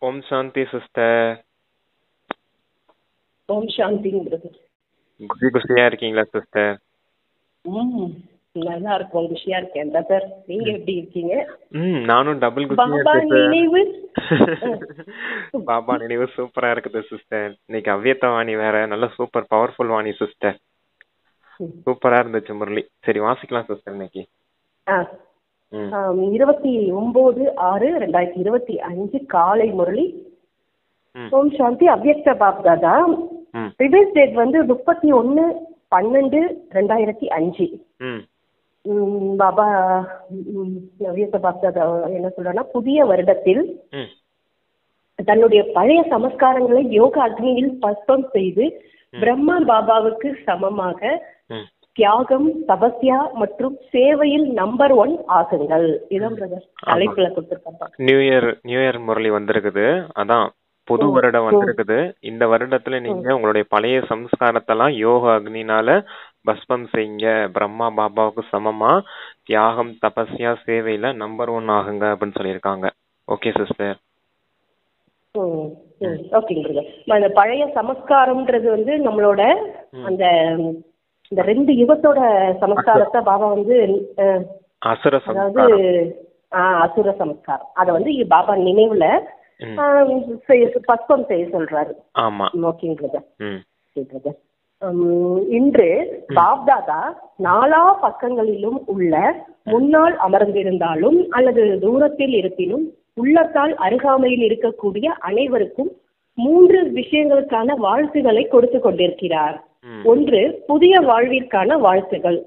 ஓம் சாந்தி sister. ஓம் சாந்திங் brother. குஷி குஷியா இருக்கீங்களா sister? நல்லா இருக்கும், குஷியா இருக்கேன் பிரதர். நீங்க எப்படி இருக்கீங்க? நானும் டபுள் குஷியா பாபா இருக்கேன் நினைவு பாபா நினைவு சூப்பரா இருக்குது சிஸ்டர். இன்னைக்கு அவ்வியத்த வாணி வேற, நல்ல சூப்பர் பவர்ஃபுல் வாணி சிஸ்டர். சூப்பரா இருந்துச்சு முரளி. சரி வாசிக்கலாம் சிஸ்டர் இன்னைக்கு. 29/6/2025 காலை முரளி. ஓம் சாந்தி. அவ்யக்த பாப்தாதா. ரிவைஸ் டேட் வந்து 31/12/2005. பாபா அவ்யக்த பாப்தாதா என்ன சொல்றா, புதிய வருடத்தில் தன்னுடைய பழைய சமஸ்காரங்களை யோக அக்னியில் பஸ்பம் செய்து பிரம்மா பாபாவுக்கு சமமாக தியாகம், தபஸ்யா மற்றும் சேவையில் நம்பர் 1 ஆகுங்கள். இதான் பிரதர் தலைப்புல கொடுத்திருக்காங்க. நியூ இயர் முரளி வந்திருக்குது. அதான் புது வருடம் வந்திருக்குது. இந்த வருடத்துல நீங்க உங்களுடைய பழைய சம்ஸ்காரத்தெல்லாம் யோக அக்னினால பஸ்பம் செய்யுங்க. பிரம்மா பாபாவுக்கு சமமா தியாகம், தபஸ்யா, சேவையில நம்பர் 1 ஆகுங்க அப்படின்னு சொல்லியிருக்காங்க. Okay sister. ஓகேங்க பிரதர். அந்த பழைய சமஸ்காரம்ன்றது வந்து நம்மளோட அந்த இந்த 2 யுகத்தோட சமஸ்காரத்தை பாபா வந்து அசுர சமஸ்காரம் அதை வந்து பாபா நினைவுல பஸ்பம் செய்ய சொல்றாரு. ஆமா. ஓகேங்க பிரதர். இன்று பாப்தாதா 4 பக்கங்களிலும் உள்ள முன்னால் அமர்ந்திருந்தாலும் அல்லது தூரத்தில் இருப்பினும் உள்ளத்தால் அருகாமையில் இருக்கக்கூடிய அனைவருக்கும் 3 விஷயங்களுக்கான வாழ்த்துக்களை கொடுத்து கொண்டிருக்கிறார். 1, புதிய வாழ்விற்கான வாழ்த்துக்கள்.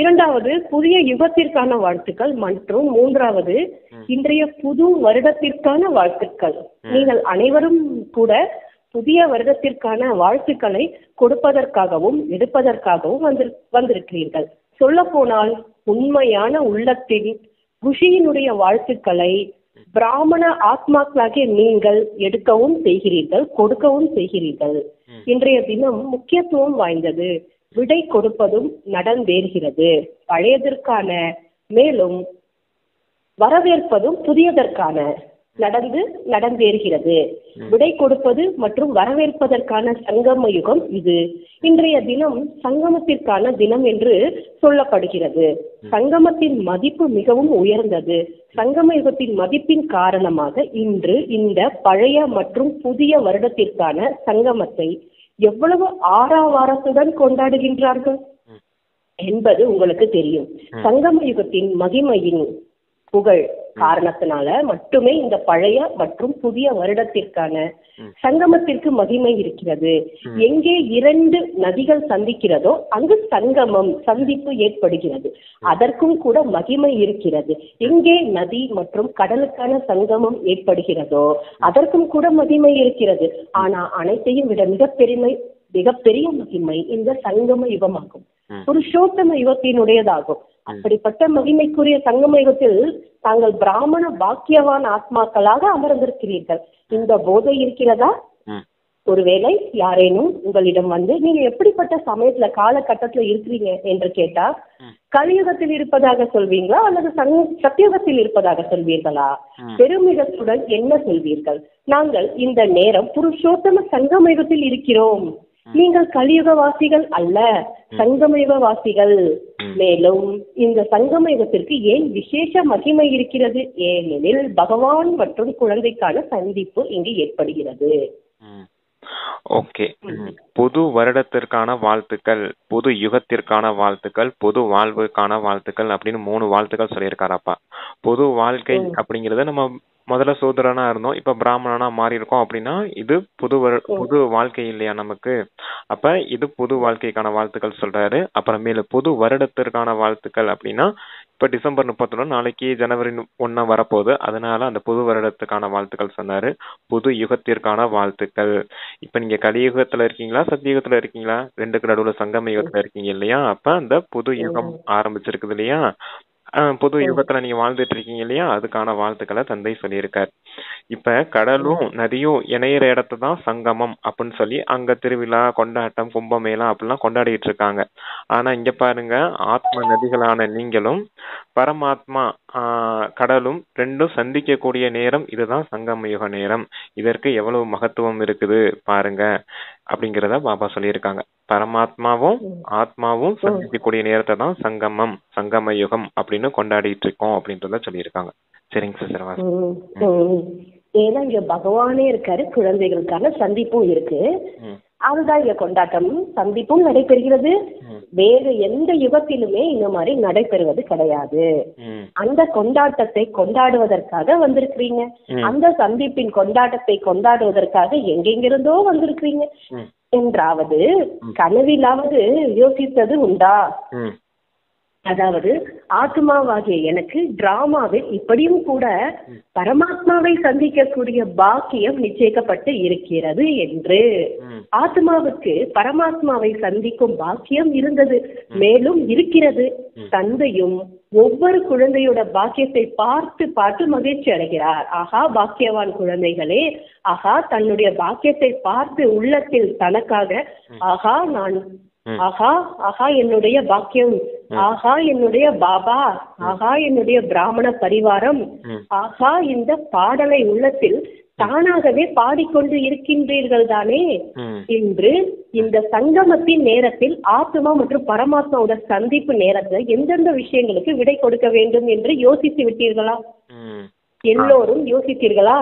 2வது, புதிய யுகத்திற்கான வாழ்த்துக்கள். மற்றும் 3வது, இன்றைய புது வருடத்திற்கான வாழ்த்துக்கள். நீங்கள் அனைவரும் கூட புதிய வருடத்திற்கான வாழ்த்துக்களை கொடுப்பதற்காகவும் எடுப்பதற்காகவும் வந்திருக்கிறீர்கள். சொல்ல போனால் உண்மையான உள்ளத்தின் குஷியினுடைய வாழ்த்துக்களை பிராமண ஆத்மாக்களாகிய நீங்கள் எடுக்கவும் செய்கிறீர்கள், கொடுக்கவும் செய்கிறீர்கள். இன்றைய தினம் முக்கியத்துவம் வாய்ந்தது. விடை கொடுப்பதும் நடந்தேறுகிறது. பழையதற்கான மேலும் வரவேற்பதும் புதியதற்கான நடந்தேறுகிறது. விடை கொடுப்பது மற்றும் வரவேற்பதற்கான சங்கம யுகம் இது. இன்றைய தினம் சங்கமத்திற்கான தினம் என்று சொல்லப்படுகிறது. சங்கமத்தின் மதிப்பு மிகவும் உயர்ந்தது. சங்கம யுகத்தின் மதிப்பின் காரணமாக இன்று இந்த பழைய மற்றும் புதிய வருடத்திற்கான சங்கமத்தை எவ்வளவு ஆரவாரத்துடன் கொண்டாடுகின்றார்கள் என்பது உங்களுக்கு தெரியும். சங்கம யுகத்தின் மகிமையின் புகழ் காரணத்தினால மட்டுமே இந்த பழைய மற்றும் புதிய வருடத்திற்கான சங்கமத்திற்கு மகிமை இருக்கிறது. எங்கே 2 நதிகள் சந்திக்கிறதோ அங்கு சந்திப்பு ஏற்படுகிறது. அதற்கும் கூட மகிமை இருக்கிறது. எங்கே நதி மற்றும் கடலுக்கான சங்கமம் ஏற்படுகிறதோ அதற்கும் கூட மகிமை இருக்கிறது. ஆனா அனைத்தையும் விட மிகப்பெரிய மகிமை இந்த சங்கம யுகமாகும். புருஷோத்தம யுகத்தினுடையதாகும். அப்படிப்பட்ட மகிமைக்குரிய சங்கம யுகத்தில் தாங்கள் பிராமண பாக்கியவான் ஆத்மாக்களாக அமர்ந்திருக்கிறீர்கள். இந்த போதை இருக்கிறதா? ஒருவேளை யாரேனும் உங்களிடம் வந்து நீங்க எப்படிப்பட்ட சமயத்துல காலகட்டத்துல இருக்கிறீங்க என்று கேட்டா கலியுகத்தில் இருப்பதாக சொல்வீங்களா அல்லது சத்தியுகத்தில் இருப்பதாக சொல்வீர்களா? பெருமிதத்துடன் என்ன சொல்வீர்கள்? நாங்கள் இந்த நேரம் புருஷோத்தம சங்கம யுகத்தில் இருக்கிறோம். நீங்கள் கலியுகவாசிகள் அல்ல, சங்கமயுகவாசிகள். மேலும் இந்த சங்கமயுகத்திற்கு ஏன் விசேஷ மகிமை இருக்கிறது? ஏனெனில் பகவான் மற்றும் குழந்தைக்கான சந்திப்பு இங்கு ஏற்படுகிறது. ஓகே. புது வருடத்திற்கான வாழ்த்துக்கள், புது யுகத்திற்கான வாழ்த்துக்கள், புது வாழ்வுக்கான வாழ்த்துக்கள் அப்படின்னு 3 வாழ்த்துக்கள் சொல்லியிருக்காரப்பா. புது வாழ்க்கை அப்படிங்கறத நம்ம முதல்ல சூத்திரனா இருந்தோம், இப்ப பிராமணனா மாறி இருக்கோம். அப்படின்னா இது புது வாழ்க்கை இல்லையா நமக்கு? அப்ப இது புது வாழ்க்கைக்கான வாழ்த்துக்கள் சொல்றாரு. அப்புறமேல புது வருடத்திற்கான வாழ்த்துக்கள் அப்படின்னா இப்ப டிசம்பர் 31 நாளைக்கு ஜனவரி 1 வரப்போகுது. அதனால அந்த புது வருடத்துக்கான வாழ்த்துக்கள் சொன்னாரு. புது யுகத்திற்கான வாழ்த்துக்கள். இப்ப நீங்க கலியுகத்துல இருக்கீங்களா சத்தியுகத்துல இருக்கீங்களா? 2க்கு நடுவுல சங்கம யுகத்துல இருக்கீங்க இல்லையா? அப்ப அந்த புது யுகம் ஆரம்பிச்சிருக்குது இல்லையா? புது யுகத்துல நீங்க வாழ்ந்துட்டு இருக்கீங்க இல்லையா? அதுக்கான வாழ்த்துக்களை தந்தை சொல்லியிருக்காரு. இப்ப கடலும் நதியும் இணையிற இடத்த தான் சங்கமம் அப்படின்னு சொல்லி அங்க திருவிழா கொண்டாட்டம் கும்பமேளா அப்படிலாம் கொண்டாடிட்டு இருக்காங்க. ஆனா இங்க பாருங்க, ஆத்ம நதிகளான நீங்களும் பரமாத்மா கடலும் ரெண்டும் சந்திக்கக்கூடிய நேரம் இதுதான் சங்கம யுக நேரம். இதற்கு எவ்வளவு மகத்துவம் இருக்குது பாருங்க அப்படிங்கிறத பாபா சொல்லியிருக்காங்க. பரமாத்மாவும் ஆத்மாவும் சந்திக்கக்கூடிய நேரத்தை தான் சங்கம யுகம் அப்படின்னு கொண்டாடிட்டு இருக்கோம் அப்படின்றத சொல்லியிருக்காங்க. சரிங்க சிஸ்டர். ஏன்னா இங்க பகவானே இருக்காரு, குழந்தைகளுக்கான சந்திப்பும் இருக்கு. அதுதான் இங்க கொண்டாட்டம், சந்திப்பும் நடைபெறுகிறது. வேறு எந்த யுகத்திலுமே இந்த மாதிரி நடைபெறுவது கிடையாது. அந்த கொண்டாட்டத்தை கொண்டாடுவதற்காக வந்திருக்கிறீங்க, அந்த சந்திப்பின் கொண்டாட்டத்தை கொண்டாடுவதற்காக எங்கெங்கிருந்தோ வந்திருக்கிறீங்க என்றாவது கனவிலாவது யோசித்தது உண்டா? அதாவது ஆத்மாவாகிய எனக்கு டிராமாவில் இப்படியும் கூட பரமாத்மாவை சந்திக்கக்கூடிய பாக்கியம் நிச்சயிக்கப்பட்டு இருக்கிறது என்று. ஆத்மாவுக்கு பரமாத்மாவை சந்திக்கும் பாக்கியம் இருந்தது, மேலும் இருக்கிறது. தந்தையும் ஒவ்வொரு குழந்தையோட பாக்கியத்தை பார்த்து பார்த்து மகிழ்ச்சி அடைகிறார். ஆகா பாக்கியவான் குழந்தைகளே, ஆகா தன்னுடைய பாக்கியத்தை பார்த்து உள்ளத்தில் தனக்காக ஆகா நான் ஆஹா ஆஹா என்னுடைய பாக்கியம், ஆஹா என்னுடைய பாபா, ஆஹா என்னுடைய பிராமண பரிவாரம், ஆஹா இந்த பாடலை உள்ளத்தில் தானாகவே பாடிக்கொண்டு இருக்கின்றீர்கள் தானே என்று இந்த சங்கமத்தின் நேரத்தில் ஆத்மா மற்றும் பரமாத்மாவோட சந்திப்பு நேரத்துல எந்தெந்த விஷயங்களுக்கு விடை கொடுக்க வேண்டும் என்று யோசித்து விட்டீர்களா? எல்லோரும் யோசித்தீர்களா?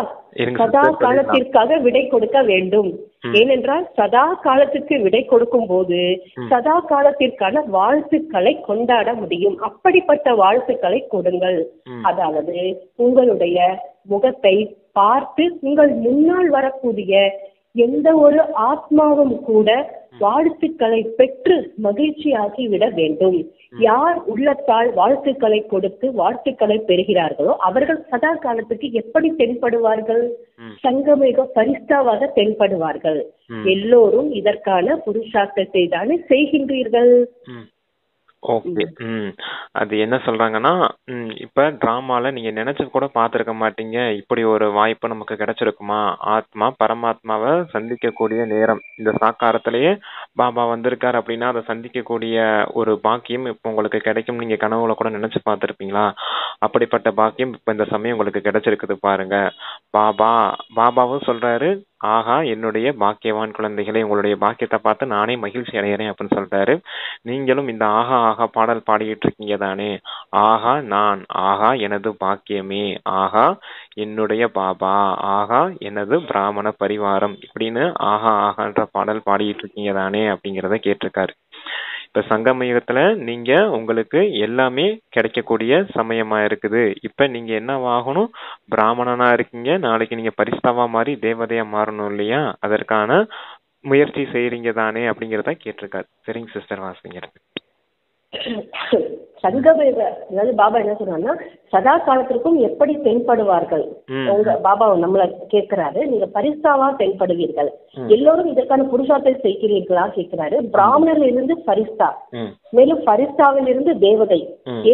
சதா காலத்திற்காக விடை கொடுக்க வேண்டும். ஏனென்றால் சதா காலத்திற்கு விடை கொடுக்கும் போது சதா காலத்திற்கான வாழ்த்துக்களை கொண்டாட முடியும். அப்படிப்பட்ட வாழ்த்துக்களை கொடுங்கள். அதாவது உங்களுடைய முகத்தை பார்த்து உங்கள் முன்னால் வரக்கூடிய எந்த ஒரு ஆத்மாவும் கூட வாழ்த்துக்களை பெற்று மகிழ்ச்சியாகி விட வேண்டும். யார் உள்ளத்தால் வாழ்த்துக்களை கொடுத்து வாழ்த்துக்களை பெறுகிறார்களோ அவர்கள் சதா காலத்துக்கு எப்படி தென்படுவார்கள்? சங்கமிக பரிஸ்தாவாக தென்படுவார்கள். எல்லோரும் இதற்கான புருஷார்த்தத்தை தானே செய்கின்றீர்கள். ஓகே. அது என்ன சொல்றாங்கன்னா, இப்ப டிராமால நீங்க நினைச்சு கூட பார்த்திருக்க மாட்டீங்க, இப்படி ஒரு வாய்ப்பு நமக்கு கிடைச்சிருக்குமா? ஆத்மா பரமாத்மாவை சந்திக்கக்கூடிய நேரம் இந்த சாக்காரத்திலேயே பாபா வந்திருக்காரு அப்படின்னா அதை சந்திக்கக்கூடிய ஒரு பாக்கியம் இப்ப உங்களுக்கு கிடைக்கும். நீங்க கனவுல கூட நினைச்சு பார்த்திருப்பீங்களா? அப்படிப்பட்ட பாக்கியம் இப்ப இந்த சமயம் உங்களுக்கு கிடைச்சிருக்குது பாருங்க. பாபாவும் சொல்றாரு, ஆகா என்னுடைய பாக்கியவான் குழந்தைகளே, உங்களுடைய பாக்கியத்தை பார்த்து நானே மகிழ்ச்சி அடைகிறேன் அப்படின்னு சொல்றாரு. நீங்களும் இந்த ஆகா ஆகா பாடல் பாடிட்டு இருக்கீங்க தானே. ஆகா நான், ஆகா எனது பாக்கியமே, ஆகா என்னுடைய பாபா, ஆகா எனது பிராமண பரிவாரம் இப்படின்னு ஆகா ஆகான்ற பாடல் பாடிட்டு இருக்கீங்க தானே அப்படிங்கிறத கேட்டிருக்காரு. இப்ப சங்கம யுகத்துல நீங்க உங்களுக்கு எல்லாமே கிடைக்கக்கூடிய சமயமா இருக்குது. இப்ப நீங்க என்னவாகணும்? பிராமணனா இருக்கீங்க, நாளைக்கு நீங்க பரிஸ்தாவா மாறி தேவதையா மாறணும் இல்லையா? அதற்கான முயற்சி செய்யறீங்க தானே அப்படிங்கறத கேட்டிருக்காரு. சரிங்க சிஸ்டர், வாசிங்க. சங்கம அதாவது பாபா என்ன சொன்னார்னா, சதா காலத்திற்கும் எப்படி தென்படுவார்கள்? உங்க பாபா நம்மள கேட்கிறாரு, நீங்க பரிஸ்தாவா தென்படுவீர்கள். எல்லோரும் இதற்கான புருஷார்த்தை செய்கிறீர்களா கேட்கிறாரு. பிராமணரில் இருந்து பரிஸ்தா, மேலும் பரிஸ்தாவில் இருந்து தேவதை.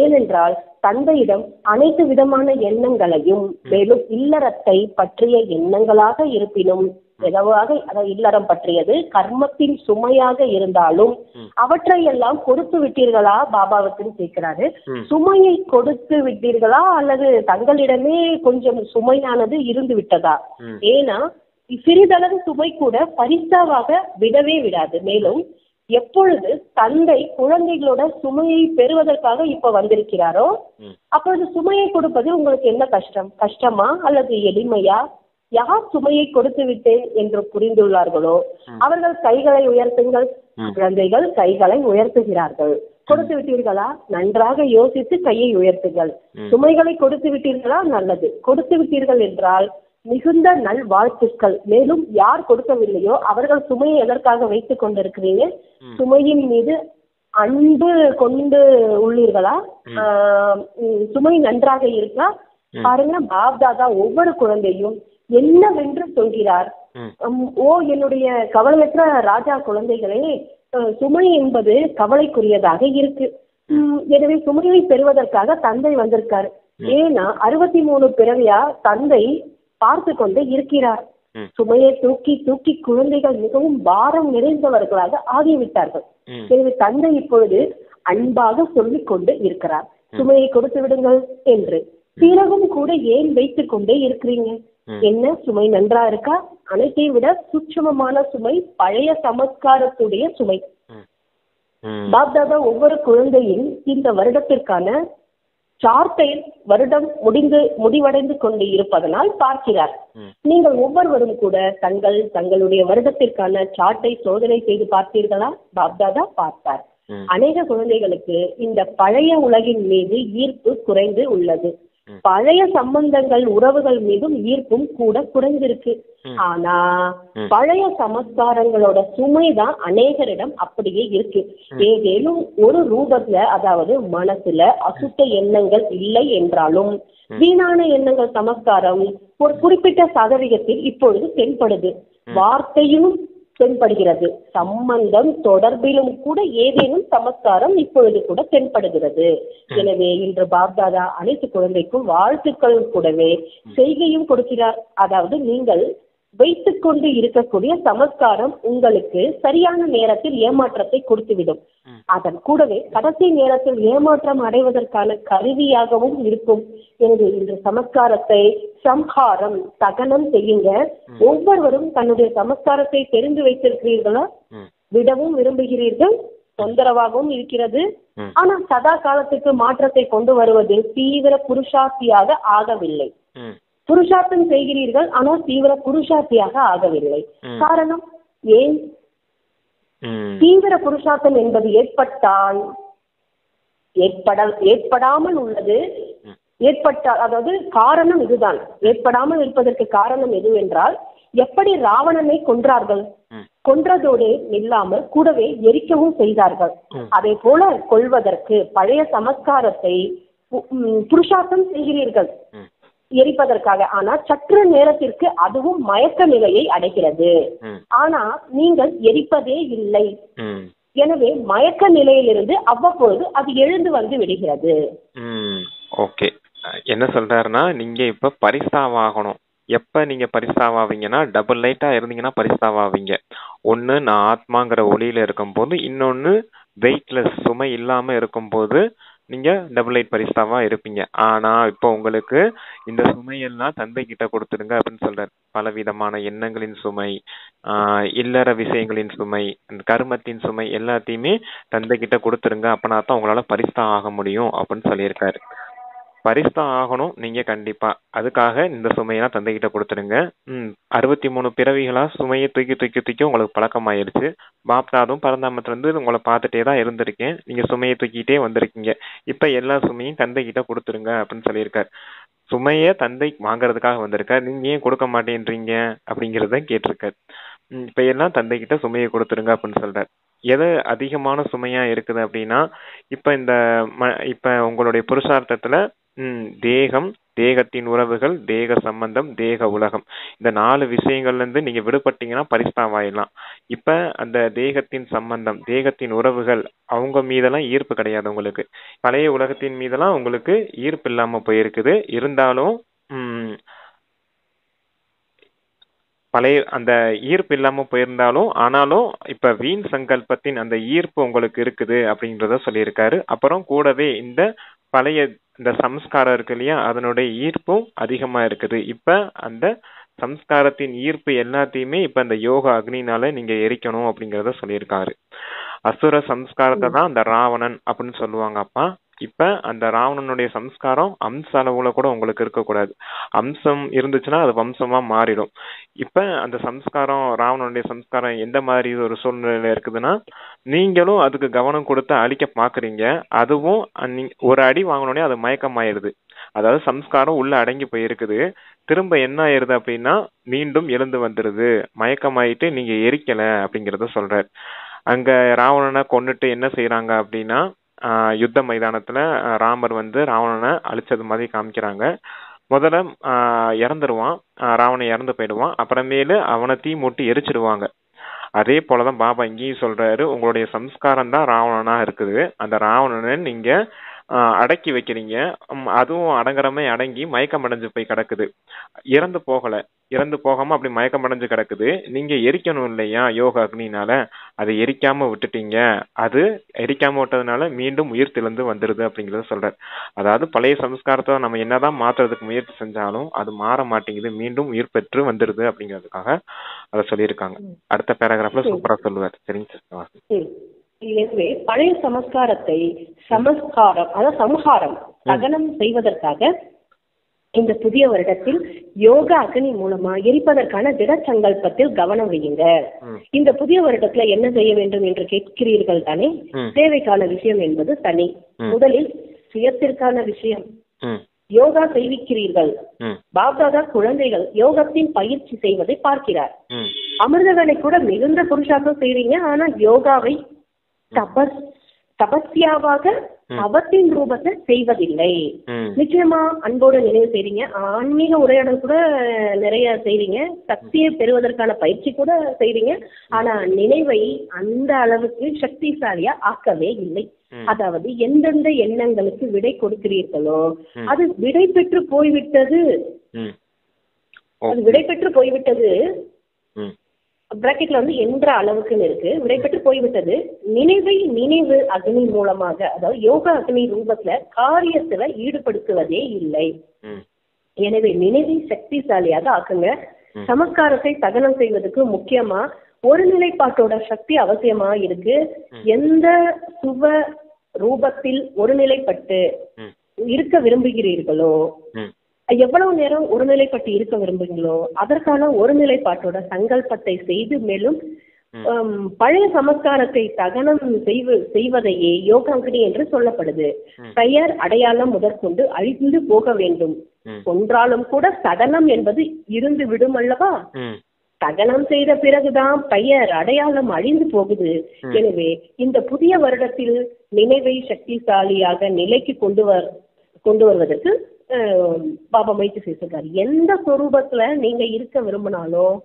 ஏனென்றால் தந்தையிடம் அனைத்து விதமான எண்ணங்களையும், மேலும் இல்லறத்தை பற்றிய எண்ணங்களாக இருப்பினும் எதுவாக இல்லறம் பற்றியது கர்மத்தின் சுமையாக இருந்தாலும் அவற்றையெல்லாம் கொடுத்து விட்டீர்களா பாபாவுக்கு கேட்கிறாரு. சுமையை கொடுத்து விட்டீர்களா அல்லது தங்களிடமே கொஞ்சம் சுமையானது இருந்து விட்டதா? ஏன்னா சிறிதளவு சுமை கூட பரிசாவாக விடவே விடாது. மேலும் எப்பொழுது தந்தை குழந்தைகளோட சுமையை பெறுவதற்காக இப்ப வந்திருக்கிறாரோ அப்பொழுது சுமையை கொடுப்பது உங்களுக்கு என்ன கஷ்டமா அல்லது எளிமையா? யார் சுமையை கொடுத்து விட்டேன் என்று புரிந்துள்ளார்களோ அவர்கள் கைகளை உயர்த்துங்கள். குழந்தைகள் கைகளை உயர்த்துகிறார்கள். கொடுத்து விட்டீர்களா? நன்றாக யோசித்து கையை உயர்த்துங்கள். சுமைகளை கொடுத்து விட்டீர்களா? நல்லது. கொடுத்து விட்டீர்கள் என்றால் மிகுந்த நல் வாழ்த்துக்கள். மேலும் யார் கொடுக்கவில்லையோ அவர்கள் சுமையை எதற்காக வைத்துக் கொண்டிருக்கிறீங்க? சுமையின் மீது அன்பு கொண்டு உள்ளீர்களா? சுமை நன்றாக இருக்கா? பாருங்க, பாப்தாதா ஒவ்வொரு குழந்தையும் என்னவென்று சொல்கிறார். ஓ என்னுடைய கவலையற்ற ராஜா குழந்தைகளே, சுமை என்பது கவலைக்குரியதாக இருக்கு. எனவே சுமையை பெறுவதற்காக தந்தை வந்திருக்காரு. ஏன்னா 63 பிறவியா தந்தை பார்த்து கொண்டு இருக்கிறார். ம். சுமையை தூக்கி தூக்கி குழந்தைகள் மிகவும் பாரம் நிறைந்தவர்களாக ஆகிவிட்டார்கள். ம். எனவே தந்தை இப்பொழுது அன்பாக சொல்லிக் கொண்டு இருக்கிறார், சுமையை கொடுத்து விடுங்கள் என்று. பிறகும் கூட ஏன் வைத்துக் கொண்டே இருக்கிறீங்க? என்ன சுமை நன்றா இருக்கா? அனைத்தையும் விட சூட்சமமான சுமை பழைய சமஸ்காரத்துடைய சுமை. பாப்தாதா ஒவ்வொரு குழந்தையின் இந்த வருடத்திற்கான சார்ட்டை வருடம் முடிவடைந்து கொண்டு இருப்பதனால் பார்க்கிறார். நீங்கள் ஒவ்வொருவரும் கூட தங்களுடைய வருடத்திற்கான சார்ட்டை சோதனை செய்து பார்த்தீர்களா? பாப்தாதா பார்த்தார். அநேக குழந்தைகளுக்கு இந்த பழைய உலகின் மீது ஈர்ப்பு குறைந்து உள்ளது. பழைய சம்பந்தங்கள் உறவுகள் மீதும் ஈர்ப்பும் கூட குறைந்திருக்கு. ஆனா பழைய சமஸ்காரங்களோட சுமைதான் அநேகரிடம் அப்படியே இருக்கு. ஏதேனும் ஒரு ரூபத்துல, அதாவது மனசுல அசுத்த எண்ணங்கள் இல்லை என்றாலும் வீணான எண்ணங்கள் சமஸ்காரம் ஒரு குறிப்பிட்ட சதவீதத்தில் இப்பொழுது தென்படுது. வார்த்தையும் தென்படுகிறது. சம்பந்தம் தொடர்பிலும் கூட ஏதேனும் சமஸ்காரம் இப்பொழுது கூட தென்படுகிறது. எனவே இன்று பாப்தாதா அனைத்து குழந்தைக்கும் வாழ்த்துக்கள் கூடவே செய்கையும் கொடுக்கிறார். அதாவது நீங்கள் வைத்துக் கொண்டு இருக்கக்கூடிய சமஸ்காரம் உங்களுக்கு சரியான நேரத்தில் ஏமாற்றத்தை கொடுத்துவிடும். அதன் கூடவே கடைசி நேரத்தில் ஏமாற்றம் அடைவதற்கான கருவியாகவும் இருக்கும். எனவே இன்று சமஸ்காரத்தை சம்ஹாரம் தகனம் செய்யுங்க. ஒவ்வொருவரும் தன்னுடைய சமஸ்காரத்தை தெரிந்து வைத்திருக்கிறீர்களா? விடவும் விரும்புகிறீர்கள், தொந்தரவாகவும் இருக்கிறது. ஆனா சதா காலத்துக்கு மாற்றத்தை கொண்டு வருவது தீவிர புருஷார்த்தியாக ஆகவில்லை. புருஷார்த்தம் செய்கிறீர்கள், ஆனால் தீவிர புருஷார்த்தியாக ஆகவில்லை. காரணம் ஏன்? தீவிர புருஷார்த்தம் என்பது ஏற்படாமல் உள்ளது. அதாவது காரணம் இதுதான். ஏற்படாமல் இருப்பதற்கு காரணம் எதுவென்றால், எப்படி ராவணனை கொன்றார்கள், கொன்றதோடு இல்லாமல் கூடவே எரிக்கவும் செய்தார்கள். அதே போல கொள்வதற்கு பழைய சமஸ்காரத்தை புருஷார்த்தம் செய்கிறீர்கள் எரிப்பதற்காக. ஆனா சற்று நேரத்திற்கு அதுவும் மயக்க நிலையை அடைகிறது. ஆனா நீங்கள் எரிப்பதே இல்லை. எனவே மயக்க நிலையிலிருந்து அவ்வப்பொழுது அது எழுந்து வந்து விடுகிறது. ஓகே, என்ன சொல்றாருன்னா, நீங்க இப்ப பரிசாவாகணும். எப்ப நீங்க பரிசாவாவீங்கன்னா, டபுள் லைட்டா இருந்தீங்கன்னா பரிசாவாவீங்க. ஒன்னு நான் ஆத்மாங்கிற ஒளியில இருக்கும் போது, இன்னொன்னு வெயிட்லெஸ் சுமை இல்லாம இருக்கும் போது நீங்க டபுள் லைட் பரிசாவா இருப்பீங்க. ஆனா இப்போ உங்களுக்கு இந்த சுமையெல்லாம் தந்தை கிட்ட கொடுத்துருங்க அப்படின்னு சொல்றாரு. பலவிதமான எண்ணங்களின் சுமை, இல்லற விஷயங்களின் சுமை, கர்மத்தின் சுமை எல்லாத்தையுமே தந்தை கிட்ட கொடுத்துருங்க. அப்பனா தான் உங்களால பரிசா ஆக முடியும் அப்படின்னு சொல்லியிருக்காரு. பரிசா ஆகணும் நீங்க கண்டிப்பா. அதுக்காக இந்த சுமையெல்லாம் தந்தைகிட்ட கொடுத்துருங்க. 63 பிறவிகளா சுமையை தூக்கி தூக்கி தூக்கி உங்களுக்கு பழக்கமாயிருச்சு. பாப்தாதும் பரந்தாமத்துல இருந்து உங்களை பார்த்துட்டே தான் இருந்திருக்கேன். நீங்க சுமையை தூக்கிட்டே வந்திருக்கீங்க. இப்ப எல்லா சுமையும் தந்தைகிட்ட கொடுத்துருங்க அப்படின்னு சொல்லியிருக்காரு. சுமைய தந்தை வாங்குறதுக்காக வந்திருக்காரு. நீங்க ஏன் கொடுக்க மாட்டேன்றீங்க அப்படிங்கறத கேட்டிருக்காரு. இப்ப எல்லாம் தந்தைகிட்ட சுமையை கொடுத்துருங்க அப்படின்னு சொல்றாரு. எது அதிகமான சுமையா இருக்குது அப்படின்னா, இப்ப உங்களுடைய புருஷார்த்தத்துல தேகம், தேகத்தின் உறவுகள், தேக சம்பந்தம், தேக உலகம், இந்த 4 விஷயங்கள்ல இருந்து நீங்க விடுபட்டீங்கன்னா பரிசுத்தமாயிடலாம். இப்ப அந்த தேகத்தின் சம்பந்தம், தேகத்தின் உறவுகள், அவங்க மீதெல்லாம் ஈர்ப்பு கிடையாது உங்களுக்கு. பழைய உலகத்தின் மீதெல்லாம் உங்களுக்கு ஈர்ப்பு இல்லாம போயிருக்குது. இருந்தாலும் பழைய அந்த ஈர்ப்பு இல்லாம போயிருந்தாலும், ஆனாலும் இப்ப வீண் சங்கல்பத்தின் அந்த ஈர்ப்பு உங்களுக்கு இருக்குது அப்படின்றத சொல்லியிருக்காரு. அப்புறம் கூடவே இந்த பழைய இந்த சம்ஸ்காரம் இருக்கு இல்லையா, அதனுடைய ஈர்ப்பும் அதிகமா இருக்குது. இப்ப அந்த சம்ஸ்காரத்தின் ஈர்ப்பு எல்லாத்தையுமே இப்ப அந்த யோகா அக்னினால நீங்க எரிக்கணும் அப்படிங்கறத சொல்லியிருக்காரு. அசுர சம்ஸ்காரத்தை தான் அந்த ராவணன் அப்படின்னு சொல்லுவாங்க அப்பா. இப்ப அந்த ராவணனுடைய சம்ஸ்காரம் அம்ச அளவுல கூட உங்களுக்கு இருக்கக்கூடாது. அம்சம் இருந்துச்சுன்னா அது வம்சமா மாறிடும். இப்ப அந்த சம்ஸ்காரம், ராவணனுடைய சம்ஸ்காரம் எந்த மாதிரி ஒரு சூழ்நிலையில இருக்குதுன்னா, நீங்களும் அதுக்கு கவனம் கொடுத்து அழிக்க பாக்குறீங்க. அதுவும் ஒரு அடி வாங்கினோடனே அது மயக்கமாயிருது. அதாவது சம்ஸ்காரம் உள்ள அடங்கி போயிருக்குது. திரும்ப என்ன ஆயிருது அப்படின்னா, மீண்டும் எழுந்து வந்துருது. மயக்கமாயிட்டு நீங்க எரிக்கல அப்படிங்கறத சொல்றாரு. அங்க ராவணனை கொன்னுட்டு என்ன செய்யறாங்க அப்படின்னா, யுத்த மைதானத்துல ராமர் வந்து ராவணனை அழிச்சது மாதிரி காமிக்கிறாங்க. முதல்ல இறந்துருவான், ராவணன் இறந்து போயிடுவான். அப்புறமேலு அவனை தீ மூட்டி எரிச்சிடுவாங்க. அதே போலதான் பாபா இங்கேயும் சொல்றாரு, உங்களுடைய சம்ஸ்காரம் தான் ராவணனா இருக்குது. அந்த ராவணனை நீங்க அடக்கி வைக்கிறீங்க. அதுவும் அடங்குறமே அடங்கி மயக்கம் அடைஞ்சு போய் கிடக்குது. இறந்து போகல. இறந்து போகாம அப்படி மயக்கம் அடைஞ்சு கிடக்குது. நீங்க எரிக்கணும் இல்லையா யோக அக்னினால, அதை எரிக்காம விட்டுட்டீங்க. அது எரிக்காம விட்டதுனால மீண்டும் உயிர் தெழுந்து வந்துருது அப்படிங்கறத சொல்றாரு. அதாவது பழைய சம்ஸ்காரத்தை நம்ம என்னதான் மாத்துறதுக்கு முயற்சி செஞ்சாலும் அது மாற மாட்டேங்குது, மீண்டும் உயிர் பெற்று வந்துருது அப்படிங்கிறதுக்காக அதை சொல்லியிருக்காங்க. அடுத்த பேராகிராஃப்ல சூப்பரா சொல்லுவார். சரிங்க சிஸ்டர். எனவே பழைய சமஸ்காரத்தை சம்ஹாரம் தகனம் செய்வதற்காக இந்த புதிய வருடத்தில் யோகா அக்னி மூலமா எரிப்பதற்கான திட சங்கல்பத்தில் கவனம் வையுங்க. இந்த புதிய வருடத்துல என்ன செய்ய வேண்டும் என்று கேட்கிறீர்கள் தானே? தேவைக்கான விஷயம் என்பது தனி. முதலில் சுயத்திற்கான விஷயம். யோகா செய்விக்கிறீர்கள். பாப்தாதா குழந்தைகள் யோகத்தின் பயிற்சி செய்வதை பார்க்கிறார். அமிர்தவேளை கூட மிகுந்த புருஷார்த்தம் செய்றீங்க. ஆனா யோகாவை தபஸ்யாவாக அவத்தின் ரூபத்தை செய்வதில்லை. நிச்சயமா அன்போடு நினைவு செய்றீங்க. ஆன்மீக உரையாடல் கூட நிறைய செய்றீங்க. சக்தியை பெறுவதற்கான பயிற்சி கூட செய்றீங்க. ஆனா நினைவை அந்த அளவுக்கு சக்திசாலியா ஆக்கவே இல்லை. அதாவது எந்தெந்த எண்ணங்களுக்கு விடை கொடுக்கிறீர்களோ அது விடை பெற்று போய்விட்டது. அது விடை பெற்று போய்விட்டது. பிராக்கெட்ல என்ற அளவுக்குன்னு இருக்கு. விடைபெற்று போய்விட்டது. நினைவு அக்னி மூலமாக, அதாவது யோகா அக்னி ரூபத்துல காரியத்துல ஈடுபடுத்துவதே இல்லை. எனவே நினைவை சக்திசாலியாக ஆக்குங்க. சமஸ்காரத்தை தகனம் செய்வதற்கு முக்கியமா ஒருநிலைப்பாட்டோட சக்தி அவசியமா இருக்கு. எந்த சுப ரூபத்தில் ஒருநிலைப்பட்டு இருக்க விரும்புகிறீர்களோ, எவ்வளவு நேரம் ஒருநிலைப்பட்டு இருக்க விரும்புகிறீங்களோ அதற்கான ஒருநிலைப்பாட்டோட சங்கல்பத்தை செய்து, மேலும் பழைய சமஸ்காரத்தை தகனம் செய்வதையே யோகாங்கினி என்று சொல்லப்படுது. பெயர் அடையாளம் முதற்கொண்டு அழிந்து போக வேண்டும். ஒன்றாலும் கூட சடலம் என்பது இருந்து விடும் அல்லவா? தகனம் செய்த பிறகுதான் பெயர் அடையாளம் அழிந்து போகுது. எனவே இந்த புதிய வருடத்தில் நினைவை சக்திசாலியாக நிலைக்கு கொண்டு வருவதற்கு பாபா முயற்சி செய்திருக்காரு. எந்த சொரூபத்துல நீங்க இருக்க விரும்பினாலும்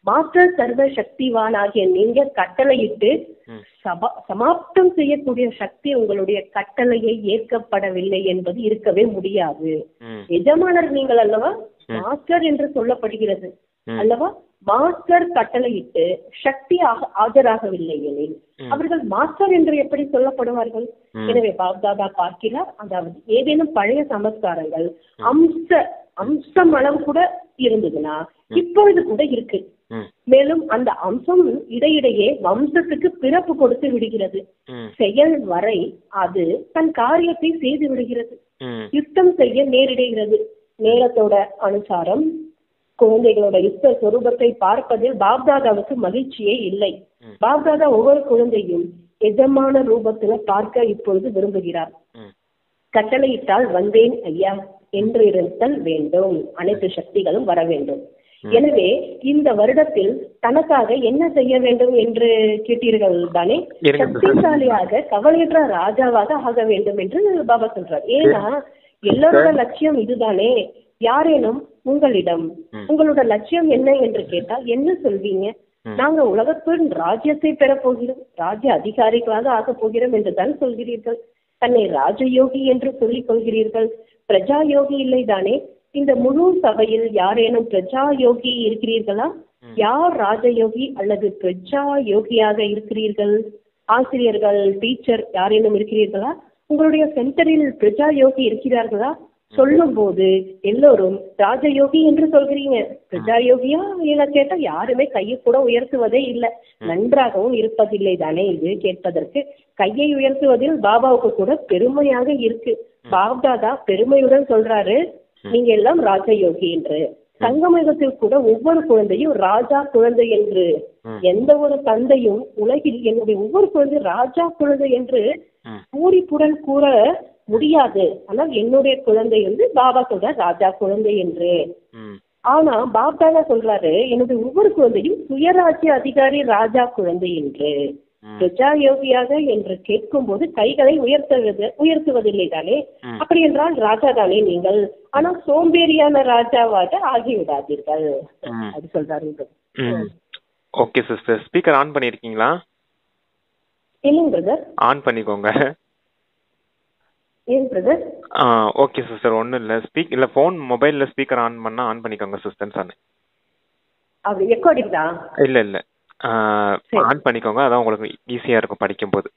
மாஸ்டர் சர்வ சக்திவான் ஆகிய நீங்க கட்டளையிட்டு சமாப்தம் செய்யக்கூடிய சக்தி உங்களுடைய கட்டளையை ஏற்கப்படவில்லை என்பது இருக்கவே முடியாது. எஜமானர் நீங்கள் அல்லவா? மாஸ்டர் என்று சொல்லப்படுகிறது அல்லவா? மாஸ்டர் கட்டளையிட்டு சக்தி ஆஜராகவில்லை எனில் அவர்கள் மாஸ்டர் என்று எப்படி சொல்லப்படுவார்கள்? எனவே பாப்தாதா பார்க்கிறார். அதாவது ஏதேனும் பழைய சமஸ்காரங்கள் அம்சம் அளவு கூட இருந்ததுன்னா இப்பொழுது கூட இருக்கு. மேலும் அந்த அம்சம் இடையிடையே வம்சத்துக்கு பிறப்பு கொடுத்து விடுகிறது. செயல் வரை அது தன் காரியத்தை செய்து விடுகிறது. யுத்தம் செய்ய நேரிடுகிறது. நேரத்தோட அனுசாரம் குழந்தைகளோட யுத்த சொரூபத்தை பார்ப்பதில் பாப்தாதாவுக்கு மகிழ்ச்சியே இல்லை. பாப்தாதா ஒவ்வொரு குழந்தையும் எஜமான ரூபத்துல பார்க்க இப்பொழுது விரும்புகிறார். கட்டளையிட்டால் வந்தேன் ஐயா என்று இருத்தல் வேண்டும். அனைத்து சக்திகளும் வர வேண்டும். எனவே இந்த வருடத்தில் தனக்காக என்ன செய்ய வேண்டும் என்று கேட்டீர்கள் தானே? சக்திசாலியாக கவலையற்ற ராஜாவாக ஆக வேண்டும் என்று பாபா சொல்றார். ஏன்னா எல்லாரோட லட்சியம் இதுதானே. யாரேனும் உங்களிடம் உங்களோட லட்சியம் என்ன என்று கேட்டால் என்ன சொல்வீங்க? நாங்க உலகத்தின் ராஜ்யத்தை பெற போகிறோம், ராஜ்ய அதிகாரிகளாக ஆக போகிறோம் என்றுதான் சொல்கிறீர்கள். தன்னை ராஜயோகி என்று சொல்லிக் கொள்கிறீர்கள். பிரஜா யோகி இல்லை தானே? இந்த முழு சபையில் யாரேனும் பிரஜா யோகி இருக்கிறீர்களா? யார் ராஜயோகி அல்லது பிரஜா யோகியாக இருக்கிறீர்கள்? ஆசிரியர்கள், டீச்சர் யாரேனும் இருக்கிறீர்களா? உங்களுடைய சென்டரில் பிரஜா யோகி இருக்கிறார்களா? சொல்லும் போது எல்லோரும் ராஜயோகி என்று சொல்கிறீங்க. பிரஜா யோகியா என கேட்டா யாருமே கையை கூட உயர்த்துவதே இல்லை. நன்றாகவும் இருப்பதில்லை தானே இது கேட்பதற்கு. கையை உயர்த்துவதில் பாபாவுக்கு கூட பெருமையாக இருக்கு. பாப்தாதா பெருமையுடன் சொல்றாரு, நீங்க எல்லாம் ராஜயோகி என்று. சங்கமயுகத்தில் கூட ஒவ்வொரு குழந்தையும் ராஜா குழந்தை என்று, எந்த ஒரு தந்தையும் உலகில் என்னுடைய ஒவ்வொரு குழந்தை ராஜா குழந்தை என்று பூரிப்புடன் கூற முடியாது. ஆனால் என்னுடைய குழந்தை பாபா சொல்ற ராஜா குழந்தை என்று. ஆனா பாப்தாதா சொல்றாரு, என்னுடைய ஒவ்வொரு குழந்தையும் சுயராஜ்ய அதிகாரி ராஜா குழந்தை என்று. பிரஜா யோகியாக என்று கேட்கும் போது கைகளை உயர்த்துவதில்லை தானே? அப்படி என்றால் ராஜா தானே நீங்கள். ஆனா சோம்பேறியான ராஜாவாக ஆகிவிடாதீர்கள் அது சொல்றாரு. ஓகே சிஸ்டர், ஸ்பீக்கர் ஆன் பண்ணிருக்கீங்களா? இல்லைங்க பிரதர். ஆன் பண்ணிக்கோங்க. ஏன் பிரதர்? ஓகே சிஸ்டர், ஒன்றும் இல்லை. இல்லை ஃபோன் மொபைலில் ஸ்பீக்கர் ஆன் பண்ணால் ஆன் பண்ணிக்கோங்க சிஸ்டர் சொன்னேன். அப்படி எக்கோ அடிக்குதா? இல்லை இல்லை, ஆன் பண்ணிக்கோங்க, அதான் உங்களுக்கு ஈஸியாக இருக்கும் படிக்கும்போது.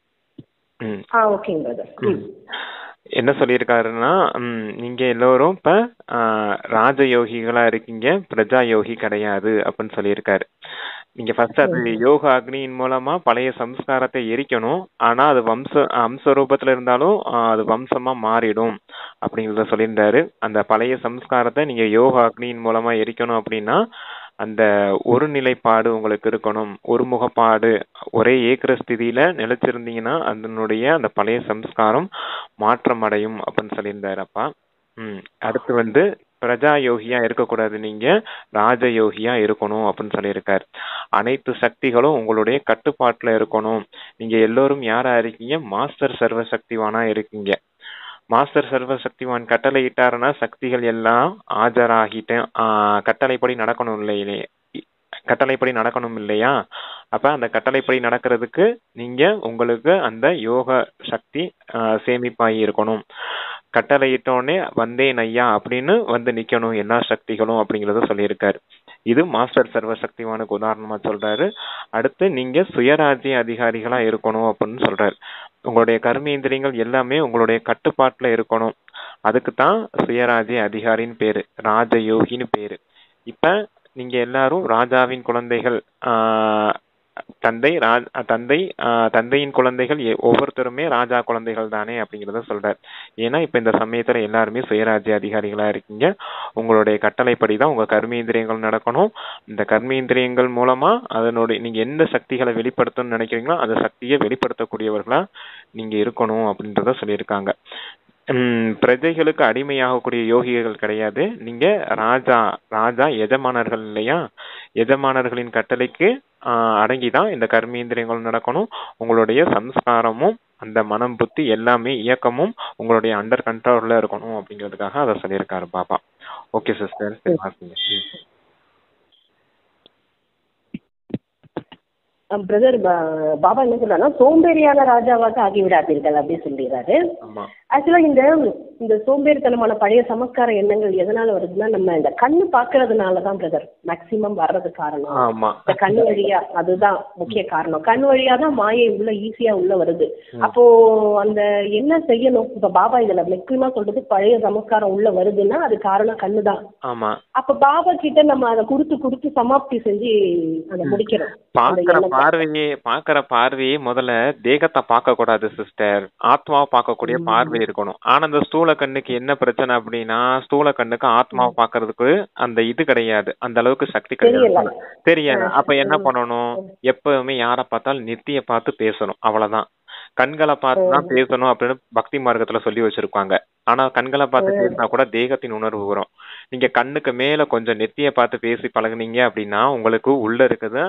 ஓகேங்க பிரதர். என்ன சொல்லியிருக்காருன்னா, நீங்க எல்லோரும் இப்ப ராஜயோகிகளா இருக்கீங்க, பிரஜா யோகி கிடையாது அப்படின்னு சொல்லியிருக்காரு. நீங்க ஃபர்ஸ்ட் அது யோக அக்னியின் மூலமா பழைய சம்ஸ்காரத்தை எரிக்கணும். ஆனா அது அம்ச ரூபத்துல இருந்தாலும் அது வம்சமா மாறிடும் அப்படிங்கிறத சொல்லியிருந்தாரு. அந்த பழைய சம்ஸ்காரத்தை நீங்க யோக அக்னியின் மூலமா எரிக்கணும் அப்படின்னா அந்த ஒரு நிலைப்பாடு உங்களுக்கு இருக்கணும், ஒரு முகப்பாடு, ஒரே ஏக்கிர ஸ்திதியில நிலைச்சிருந்தீங்கன்னா அதனுடைய அந்த பழைய சம்ஸ்காரம் மாற்றம் அடையும் அப்படின்னு சொல்லியிருந்தாரப்பா. அடுத்து பிரஜா யோகியா இருக்கக்கூடாது, நீங்க ராஜயோகியா இருக்கணும் அப்படின்னு சொல்லியிருக்காரு. அனைத்து சக்திகளும் உங்களுடைய கட்டுப்பாட்டுல இருக்கணும். நீங்க எல்லோரும் யாரா இருக்கீங்க? மாஸ்டர் சர்வசக்திவானா இருக்கீங்க. மாஸ்டர் சர்வசக்திவான் கட்டளை இட்டாருன்னா சக்திகள் எல்லாம் ஆஜராகிட்டேன், கட்டளைப்படி நடக்கணும் இல்லையே, கட்டளைப்படி நடக்கணும் இல்லையா? அப்ப அந்த கட்டளைப்படி நடக்கிறதுக்கு நீங்க உங்களுக்கு அந்த யோக சக்தி சேமிப்பாகி இருக்கணும். கட்டளையிட்டோடனே வந்தேன் ஐயா அப்படின்னு நிக்கணும் எல்லா சக்திகளும் அப்படிங்கறத சொல்லியிருக்காரு. இது மாஸ்டர் சர்வசக்திவானுக்கு உதாரணமா சொல்றாரு. அடுத்து நீங்க சுயராஜ்ய அதிகாரிகளா இருக்கணும் அப்படின்னு சொல்றாரு. உங்களுடைய கர்மேந்திரியங்கள் எல்லாமே உங்களுடைய கட்டுப்பாட்டுல இருக்கணும். அதுக்கு தான் சுயராஜ்ய அதிகாரின்னு பேரு, ராஜயோகின்னு பேரு. இப்ப நீங்க எல்லாரும் ராஜாவின் குழந்தைகள், தந்தையின் குழந்தைகள் ஒவ்வொருத்தருமே ராஜா குழந்தைகள் தானே அப்படிங்கறத சொல்றாரு. ஏன்னா இப்ப இந்த சமயத்துல எல்லாருமே சுயராஜ்ய அதிகாரிகளா இருக்கீங்க. உங்களுடைய கட்டளைப்படிதான் உங்க கர்மேந்திரியங்கள் நடக்கணும். இந்த கர்மேந்திரியங்கள் மூலமா அதனுடைய நீங்க எந்த சக்திகளை வெளிப்படுத்தணும்னு நினைக்கிறீங்களோ அந்த சக்தியை வெளிப்படுத்தக்கூடியவர்களா நீங்க இருக்கணும் அப்படின்றத சொல்லியிருக்காங்க. பிரஜைகளுக்கு அடிமையாகக்கூடிய யோகிகள் கிடையாது. நீங்க ராஜா எஜமானர்கள் இல்லையா? எஜமானர்களின் கட்டளைக்கு அடங்கிதான் இந்த கர்மேந்திரியங்கள் நடக்கணும். உங்களுடைய சம்ஸ்காரமும் அந்த மனம் புத்தி எல்லாமே இயக்கமும் உங்களுடைய அண்டர் கண்ட்ரோல்ல இருக்கணும் அப்படிங்கிறதுக்காக அதை சொல்லியிருக்காரு Baba. Okay sister. Brother, Baba என்ன சொல்றாருன்னா சோம்பேறியான ராஜாவாக ஆகிவிடாதீர்கள் அப்படின்னு சொல்லிடுறாரு. ஆக்சுவலா இந்த சோம்பேறித்தனமான பழைய சமஸ்கார எண்ணங்கள் எதனால வருதுன்னா நம்ம இந்த கண்ணு பாக்குறதுனாலதான் பிரதர் மேக்சிமம் வர்றது காரணம். இந்த கண்ணு வழியா, அதுதான் முக்கிய காரணம். கண் வழியா தான் மாயை உள்ள ஈஸியா உள்ள வருது. அப்போ அந்த என்ன செய்யணும்? இப்ப பாபா இதுல முக்கியமா சொல்றது பழைய சமஸ்காரம் உள்ள வருதுன்னா அது காரணம் கண்ணுதான். அப்ப பாபா கிட்ட நம்ம அதை கொடுத்து சமாப்தி செஞ்சு அதை முடிக்கிறோம். பாக்குற பார்வையே முதல்ல தேகத்தை பார்க்க கூடாது சிஸ்டர், ஆத்மாவை பார்க்கக்கூடிய பார்வை இருக்கணும். ஆனா அந்த ஸ்தூல கண்ணுக்கு என்ன பிரச்சனை அப்படின்னா, ஸ்தூல கண்ணுக்கு ஆத்மாவை பாக்குறதுக்கு அந்த இது கிடையாது, அந்த அளவுக்கு சக்தி கிடையாது, தெரியாது. அப்ப என்ன பண்ணணும்? எப்பவுமே யாரை பார்த்தாலும் நெத்திய பார்த்து பேசணும், அவ்வளவுதான். கண்களை பார்த்துதான் பேசணும் அப்படின்னு பக்தி மார்க்கத்துல சொல்லி வச்சிருக்காங்க. ஆனா கண்களை பார்த்து பேசினா கூட தேகத்தின் உணர்வு வரும். நீங்க கண்ணுக்கு மேல கொஞ்சம் நெத்திய பார்த்து பேசி பழகுனீங்க அப்படின்னா உங்களுக்கு உள்ள இருக்குது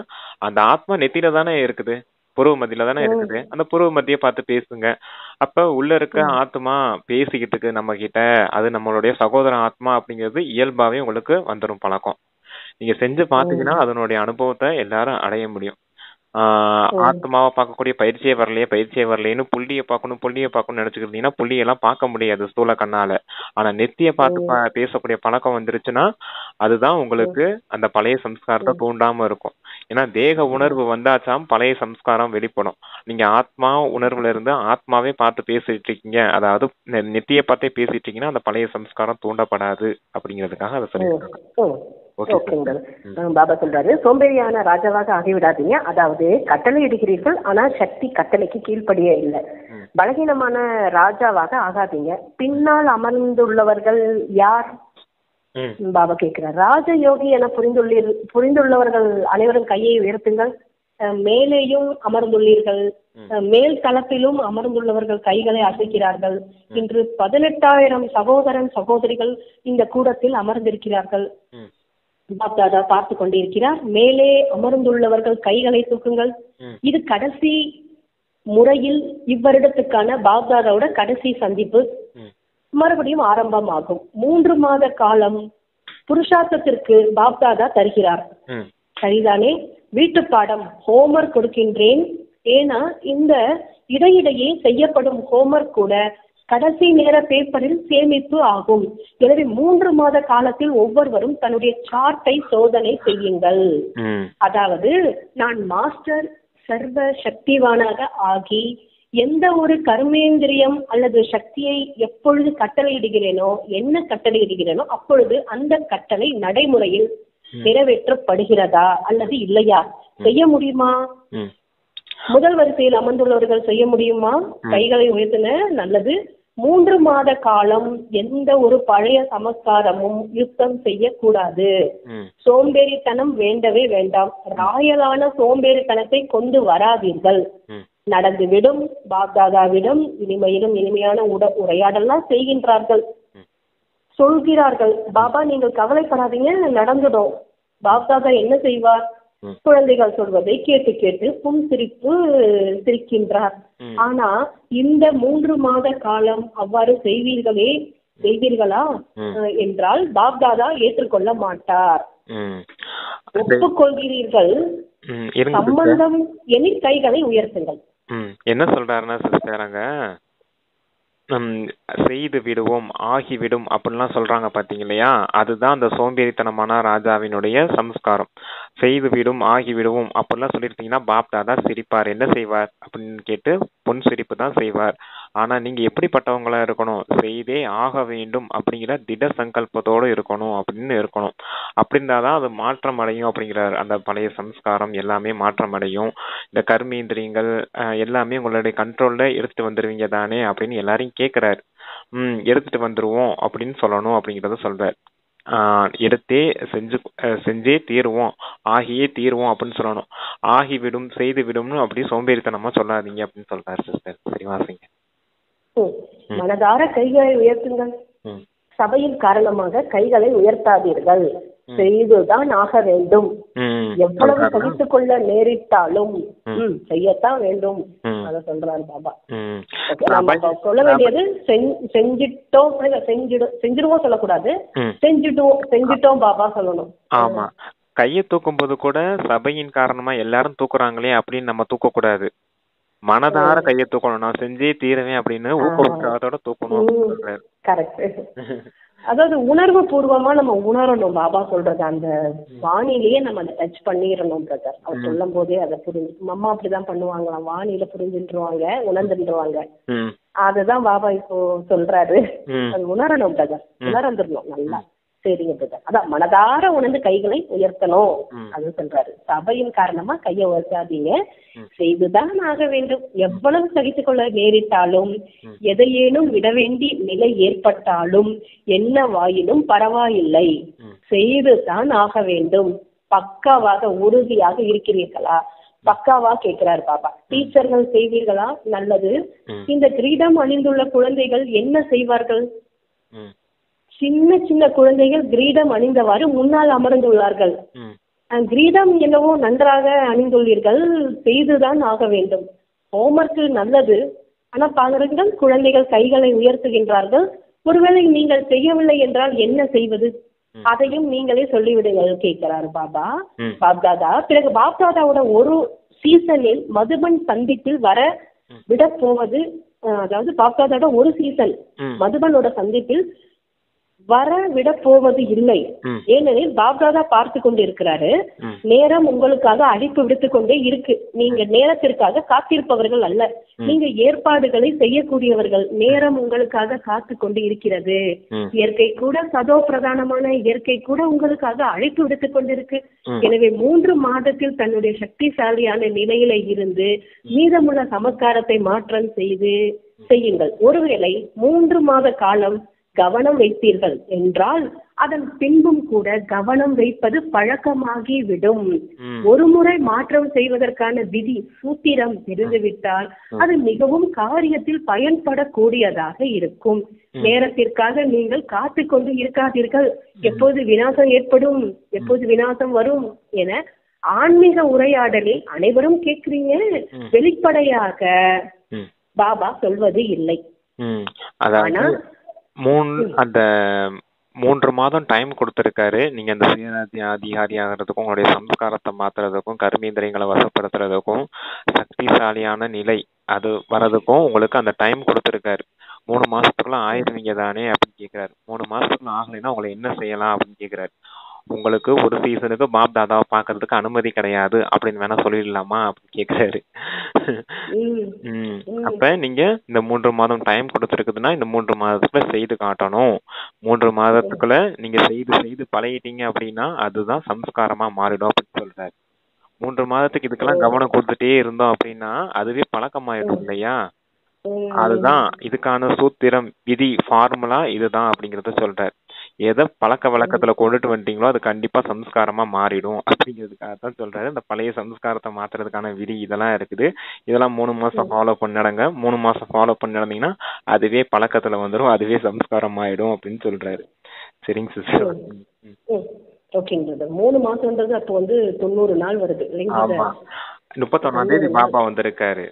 அந்த ஆத்மா நெத்தியில தானே இருக்குது, புருவ மத்தியில தானே இருக்குது. அந்த புருவ மத்திய பார்த்து பேசுங்க. அப்ப உள்ள இருக்க ஆத்மா பேசிக்கிட்டு இருக்கு நம்ம கிட்ட, அது நம்மளுடைய சகோதர ஆத்மா அப்படிங்கிறது இயல்பாவே உங்களுக்கு வந்துடும் பழக்கம். நீங்க செஞ்சு பாத்தீங்கன்னா அதனுடைய அனுபவத்தை எல்லாரும் அடைய முடியும். ஆத்மாவை பார்க்கக்கூடிய பயிற்சியே வரலையேன்னு புள்ளியை பார்க்கணும்னு நினைச்சுக்கிட்டீங்கன்னா புள்ளியெல்லாம் பார்க்க முடியாது ஸ்தூல கண்ணால. ஆனா நெத்திய பார்த்து பேசக்கூடிய பழக்கம் வந்துருச்சுன்னா அதுதான் உங்களுக்கு அந்த பழைய சம்ஸ்காரத்தை தூண்டாம இருக்கும். ஏன்னா தேக உணர்வு வந்தாச்சாம் பழைய சம்ஸ்காரம் வெளிப்படும். நீங்க ஆத்மா உணர்வுல இருந்து ஆத்மாவே பார்த்து பேசிட்டு இருக்கீங்க, அதாவது நெத்திய பார்த்தே பேசிட்டு இருக்கீங்கன்னா அந்த பழைய சம்ஸ்காரம் தூண்டப்படாது அப்படிங்கிறதுக்காக அதை சொல்லியிருக்காங்க. பாபா சொல்றாரு சோம்பேறியான ராஜாவாக ஆகிவிடாதீங்க. அதாவது கட்டளை இடுகிறீர்கள் ஆனா சக்தி கட்டளைக்கு கீழ்ப்படியே இல்லை. பலகீனமான ராஜாவாக ஆகாதீங்க. பின்னால் அமர்ந்துள்ளவர்கள் யார்? பாபா கேட்கிறார். ராஜயோகி என புரிந்துள்ளவர்கள் அனைவரும் கையை உயர்த்துங்கள். மேலேயும் அமர்ந்துள்ளீர்கள், மேல் தளத்திலும் அமர்ந்துள்ளவர்கள் கைகளை அசைக்கிறார்கள். இன்று 18,000 சகோதரன் சகோதரிகள் இந்த கூடத்தில் அமர்ந்திருக்கிறார்கள். பாப்தாதா பார்த்து கொண்டிருக்கிறார். மேலே அமர்ந்துள்ளவர்கள் கைகளை தூக்குங்கள். இது கடைசி முறையில் இவ்வருடத்துக்கான பாப்தாதாவோட கடைசி சந்திப்பு மறுபடியும் ஆரம்பமாகும். 3 மாத காலம் புருஷார்த்தத்திற்கு பாப்தாதா தருகிறார். சரிதானே? வீட்டு பாடம் ஹோம்ஒர்க் கொடுக்கின்றேன். ஏன்னா இந்த இடையிடையே செய்யப்படும் ஹோம்ஒர்க் கூட கடைசி நேர பேப்பரில் சேமிப்பு ஆகும். எனவே 3 மாத காலத்தில் ஒவ்வொருவரும் தன்னுடைய சார்ட்டை சோதனை செய்யுங்கள். அதாவது நான் மாஸ்டர் சர்வ சக்திவானாக ஆகி எந்த ஒரு கர்மேந்திரியம் அல்லது சக்தியை எப்பொழுது கட்டளையிடுகிறேனோ, என்ன கட்டளையிடுகிறேனோ அப்பொழுது அந்த கட்டளை நடைமுறையில் நிறைவேற்றப்படுகிறதா அல்லது இல்லையா, செய்ய முடியுமா? முதல் வரிசையில் அமர்ந்துள்ளவர்கள் செய்ய முடியுமா? கைகளை உயர்த்தின. நல்லது. 3 மாத காலம் எந்த ஒரு பழைய சமஸ்காரமும் யுத்தம் செய்யக்கூடாது. சோம்பேறித்தனம் வேண்டவே வேண்டாம். ராயலான சோம்பேறித்தனத்தை கொண்டு வராதீர்கள். நடந்துவிடும். பாப்தாதாவிடம் இனிமையிலும் இனிமையான உரையாடலாம் செய்கின்றார்கள். சொல்கிறார்கள், பாபா நீங்கள் கவலைப்படாதீங்க, நடந்துடும். பாப்தாதா என்ன செய்வார்? குழந்தைகள் சொல்வதை கேட்டு கேட்டு சிரிக்கின்றார். ஆனா இந்த 3 மாத காலம் அவ்வாறு செய்வீர்களா என்றால் பாப்தாதா ஏற்றுக்கொள்ள மாட்டார். ஒப்புக்கொள்கிறீர்கள் சம்பந்தம் என கைகளை உயர்த்துங்கள். என்ன சொல்றாருன்னா சிஸ்டர், அங்க செய்து விடுவோம், ஆகிவிடும் அப்படின்லாம் சொல்றாங்க பாத்தீங்க இல்லையா? அதுதான் அந்த சோம்பேறித்தனமான ராஜாவினுடைய சம்ஸ்காரம். செய்து விடும், ஆகிவிடுவோம் அப்படிலாம் சொல்லியிருந்தீங்கன்னா பாப்தாதா சிரிப்பார். என்ன செய்வார் அப்படின்னு கேட்டு பொன் சிரிப்பு தான் செய்வார். ஆனா நீங்க எப்படிப்பட்டவங்களா இருக்கணும்? செய்தே ஆக வேண்டும் அப்படிங்கிற திட சங்கல்பத்தோடு இருக்கணும் அப்படின்னு இருக்கணும். அப்படி இருந்தாதான் அது மாற்றம் அடையும் அப்படிங்கிறார். அந்த பழைய சம்ஸ்காரம் எல்லாமே மாற்றம் அடையும். இந்த கர்மேந்திரியங்கள் எல்லாமே உங்களுடைய கண்ட்ரோல்ல எடுத்துட்டு வந்துருவீங்க தானே அப்படின்னு எல்லாரையும் கேட்கிறாரு. எடுத்துட்டு வந்துருவோம் அப்படின்னு சொல்லணும் அப்படிங்கறத சொல்றாரு. செஞ்சே தீருவோம், ஆகியே தீருவோம் அப்படின்னு சொல்லணும். ஆகிவிடும், செய்து விடும்னு அப்படி சோம்பேறித்தனமா சொல்லாதீங்க அப்படின்னு சொல்றாரு சிஸ்டர். சரி வாசிங்க. மனதார கைகளை உயர்த்துங்கள். சபையின் காரணமாக கைகளை உயர்த்தாதீர்கள். செய்துதான் ஆக வேண்டும். எவ்வளவு சகித்துக் கொள்ள நேரிட்டாலும் செய்யத்தான் வேண்டும். அத சொல்றாரு பாபா. சொல்ல வேண்டியது செஞ்சிடுவோம் சொல்லக்கூடாது. செஞ்சிட்டோம் பாபா சொல்லணும். ஆமா, கையை தூக்கும் போது கூட சபையின் காரணமா எல்லாரும் தூக்குறாங்களே அப்படின்னு நம்ம தூக்க கூடாது. மனதார கையை தூக்கணும். நான் செஞ்சே தீரவேன் அப்படின்னு ஊக்கத்தோட தூக்கணும். அதாவது உணர்வு பூர்வமா நம்ம உணரணும். பாபா சொல்றது அந்த வானிலேயே நம்ம அதை டச் பண்ணிடணும் பிரதர். அவர் சொல்லும் போதே அதை புரிஞ்சு, அம்மா அப்படிதான் பண்ணுவாங்களாம், வானில புரிஞ்சுருவாங்க, உணர்ந்துருவாங்க. அதுதான் பாபா இப்போ சொல்றாரு. அது உணரணும் பிரதர், உணர்ந்துடணும் நல்லா. சரிங்க பிரதர். அதான் மனதார உணர்ந்து கைகளை உயர்த்தணும் அது சொல்றாரு. சபையின் காரணமா கையை உயர்த்தாதீங்க, செய்துதான் ஆக வேண்டும். எவ்வளவு சகித்துக் கொள்ள நேரிட்டாலும், எதையேனும் விட வேண்டி நிலை ஏற்பட்டாலும் என்ன வாயிலும் பரவாயில்லை, செய்துதான் ஆக வேண்டும். பக்காவாக உறுதியாக இருக்கிறீர்களா? பக்காவா கேட்கிறார் பாபா. டீச்சர்கள் செய்வீர்களா? நல்லது. இந்த கிரீடம் அணிந்துள்ள குழந்தைகள் என்ன செய்வார்கள்? சின்ன சின்ன குழந்தைகள் கிரீடம் அணிந்தவாறு முன்னால் அமர்ந்துள்ளார்கள். கிரீடம் என்னவோ நன்றாக அணிந்துள்ளீர்கள், செய்துதான் ஆக வேண்டும். ஹோம்ஒர்க் நல்லது. ஆனா பாருங்கள், குழந்தைகள் கைகளை உயர்த்துகின்றார்கள். ஒருவேளை நீங்கள் செய்யவில்லை என்றால் என்ன செய்வது? அதையும் நீங்களே சொல்லிவிடுங்கள் கேட்கிறார் பாபா. பாப்தாதா பிறகு பாப்தாதாவோட ஒரு சீசனில் மதுபன் சந்திப்பில் வர விட போவது, அதாவது பாப்தாதாவோட ஒரு சீசன் மதுபனோட சந்திப்பில் வர விட போவது இல்லை. ஏனெனில் பாப்தாதா பார்த்து கொண்டு இருக்கிறாரு. நேரம் உங்களுக்காக அழைப்பு விடுத்து கொண்டே இருக்கு. நீங்க நேரத்திற்காக காத்திருப்பவர்கள் அல்ல, நீங்க ஏற்பாடுகளை செய்யக்கூடியவர்கள். நேரம் உங்களுக்காக காத்து கொண்டு இருக்கிறது. இயற்கை கூட, சதோ பிரதானமான இயற்கை கூட உங்களுக்காக அழைப்பு விடுத்து கொண்டிருக்கு. எனவே 3 மாதத்தில் தன்னுடைய சக்திசாலியான நிலையில இருந்து மீதமுள்ள சமஸ்காரத்தை மாற்றம் செய்யுங்கள். ஒருவேளை 3 மாத காலம் கவனம் வைத்தீர்கள் என்றால் அதன் பின்பும் கூட கவனம் வைப்பது பழக்கமாகி விடும். ஒரு முறை மாற்றம் செய்வதற்கான விதி சூத்திரம் தெரிந்துவிட்டால் அது மிகவும் காரியத்தில் பயன்படக்கூடியதாக இருக்கும். நேரத்திற்காக நீங்கள் காத்து கொண்டு இருக்காதீர்கள். எப்போது விநாசம் ஏற்படும், எப்போது விநாசம் வரும் என ஆன்மீக உரையாடலில் அனைவரும் கேட்கிறீங்க. வெளிப்படையாக பாபா சொல்வது இல்லை. ஆனா அந்த 3 மாதம் டைம் கொடுத்திருக்காரு. நீங்க அந்த சுயராஜ்ய அதிகாரி ஆகிறதுக்கும், உங்களுடைய சம்ஸ்காரத்தை மாத்துறதுக்கும், கர்மேந்திரியங்களை வசப்படுத்துறதுக்கும், சக்திசாலியான நிலை அது வர்றதுக்கும் உங்களுக்கு அந்த டைம் கொடுத்திருக்காரு. 3 மாசத்துக்குள்ள ஆயிருவீங்க தானே அப்படின்னு கேக்குறாரு. 3 மாசத்துக்குள்ள ஆகலைன்னா உங்களை என்ன செய்யலாம் அப்படின்னு கேக்குறாரு. உங்களுக்கு ஒரு சீசனுக்கு பாப் தாதாவை பாக்குறதுக்கு அனுமதி கிடையாது அப்படின்னு வேணா சொல்லிடலாமா அப்படின்னு கேக்குறாரு. அப்ப நீங்க இந்த 3 மாதம் டைம் கொடுத்துருக்குதுன்னா இந்த 3 மாதத்துக்குள்ள செய்து காட்டணும். 3 மாதத்துக்குள்ள நீங்க செய்து செய்து பழகிட்டீங்க அப்படின்னா அதுதான் சம்ஸ்காரமா மாறிடும் அப்படின்னு சொல்றாரு. 3 மாதத்துக்கு இதுக்கெல்லாம் கவனம் கொடுத்துட்டே இருந்தோம் அப்படின்னா அதுவே பழக்கமாயிடும் இல்லையா? அதுதான் இதுக்கான சூத்திரம், விதி, ஃபார்முலா இதுதான் அப்படிங்கறத சொல்றாரு. எதை பழக்க வழக்கத்துல கொண்டுட்டு வந்துட்டீங்களோ அது கண்டிப்பா சம்ஸ்காரமா மாறிடும் அப்படிங்கிறதுக்காக தான் சொல்றாரு. இந்த பழைய சம்ஸ்காரத்தை மாத்துறதுக்கான விதி இதெல்லாம் இருக்குது. இதெல்லாம் 3 மாசம் ஃபாலோ பண்ணி நடங்க. 3 மாசம் ஃபாலோ பண்ணி நடந்தீங்கன்னா அதுவே பழக்கத்துல வந்துடும், அதுவே சம்ஸ்காரம் ஆயிடும் அப்படின்னு சொல்றாரு. சரிங்க சிஸ்டர். ஓகேங்க. 3 மாசம்ன்றது அப்போ 90 நாள் வருது இல்லைங்களா? 31ஆம் தேதி பாபா வந்திருக்காரு.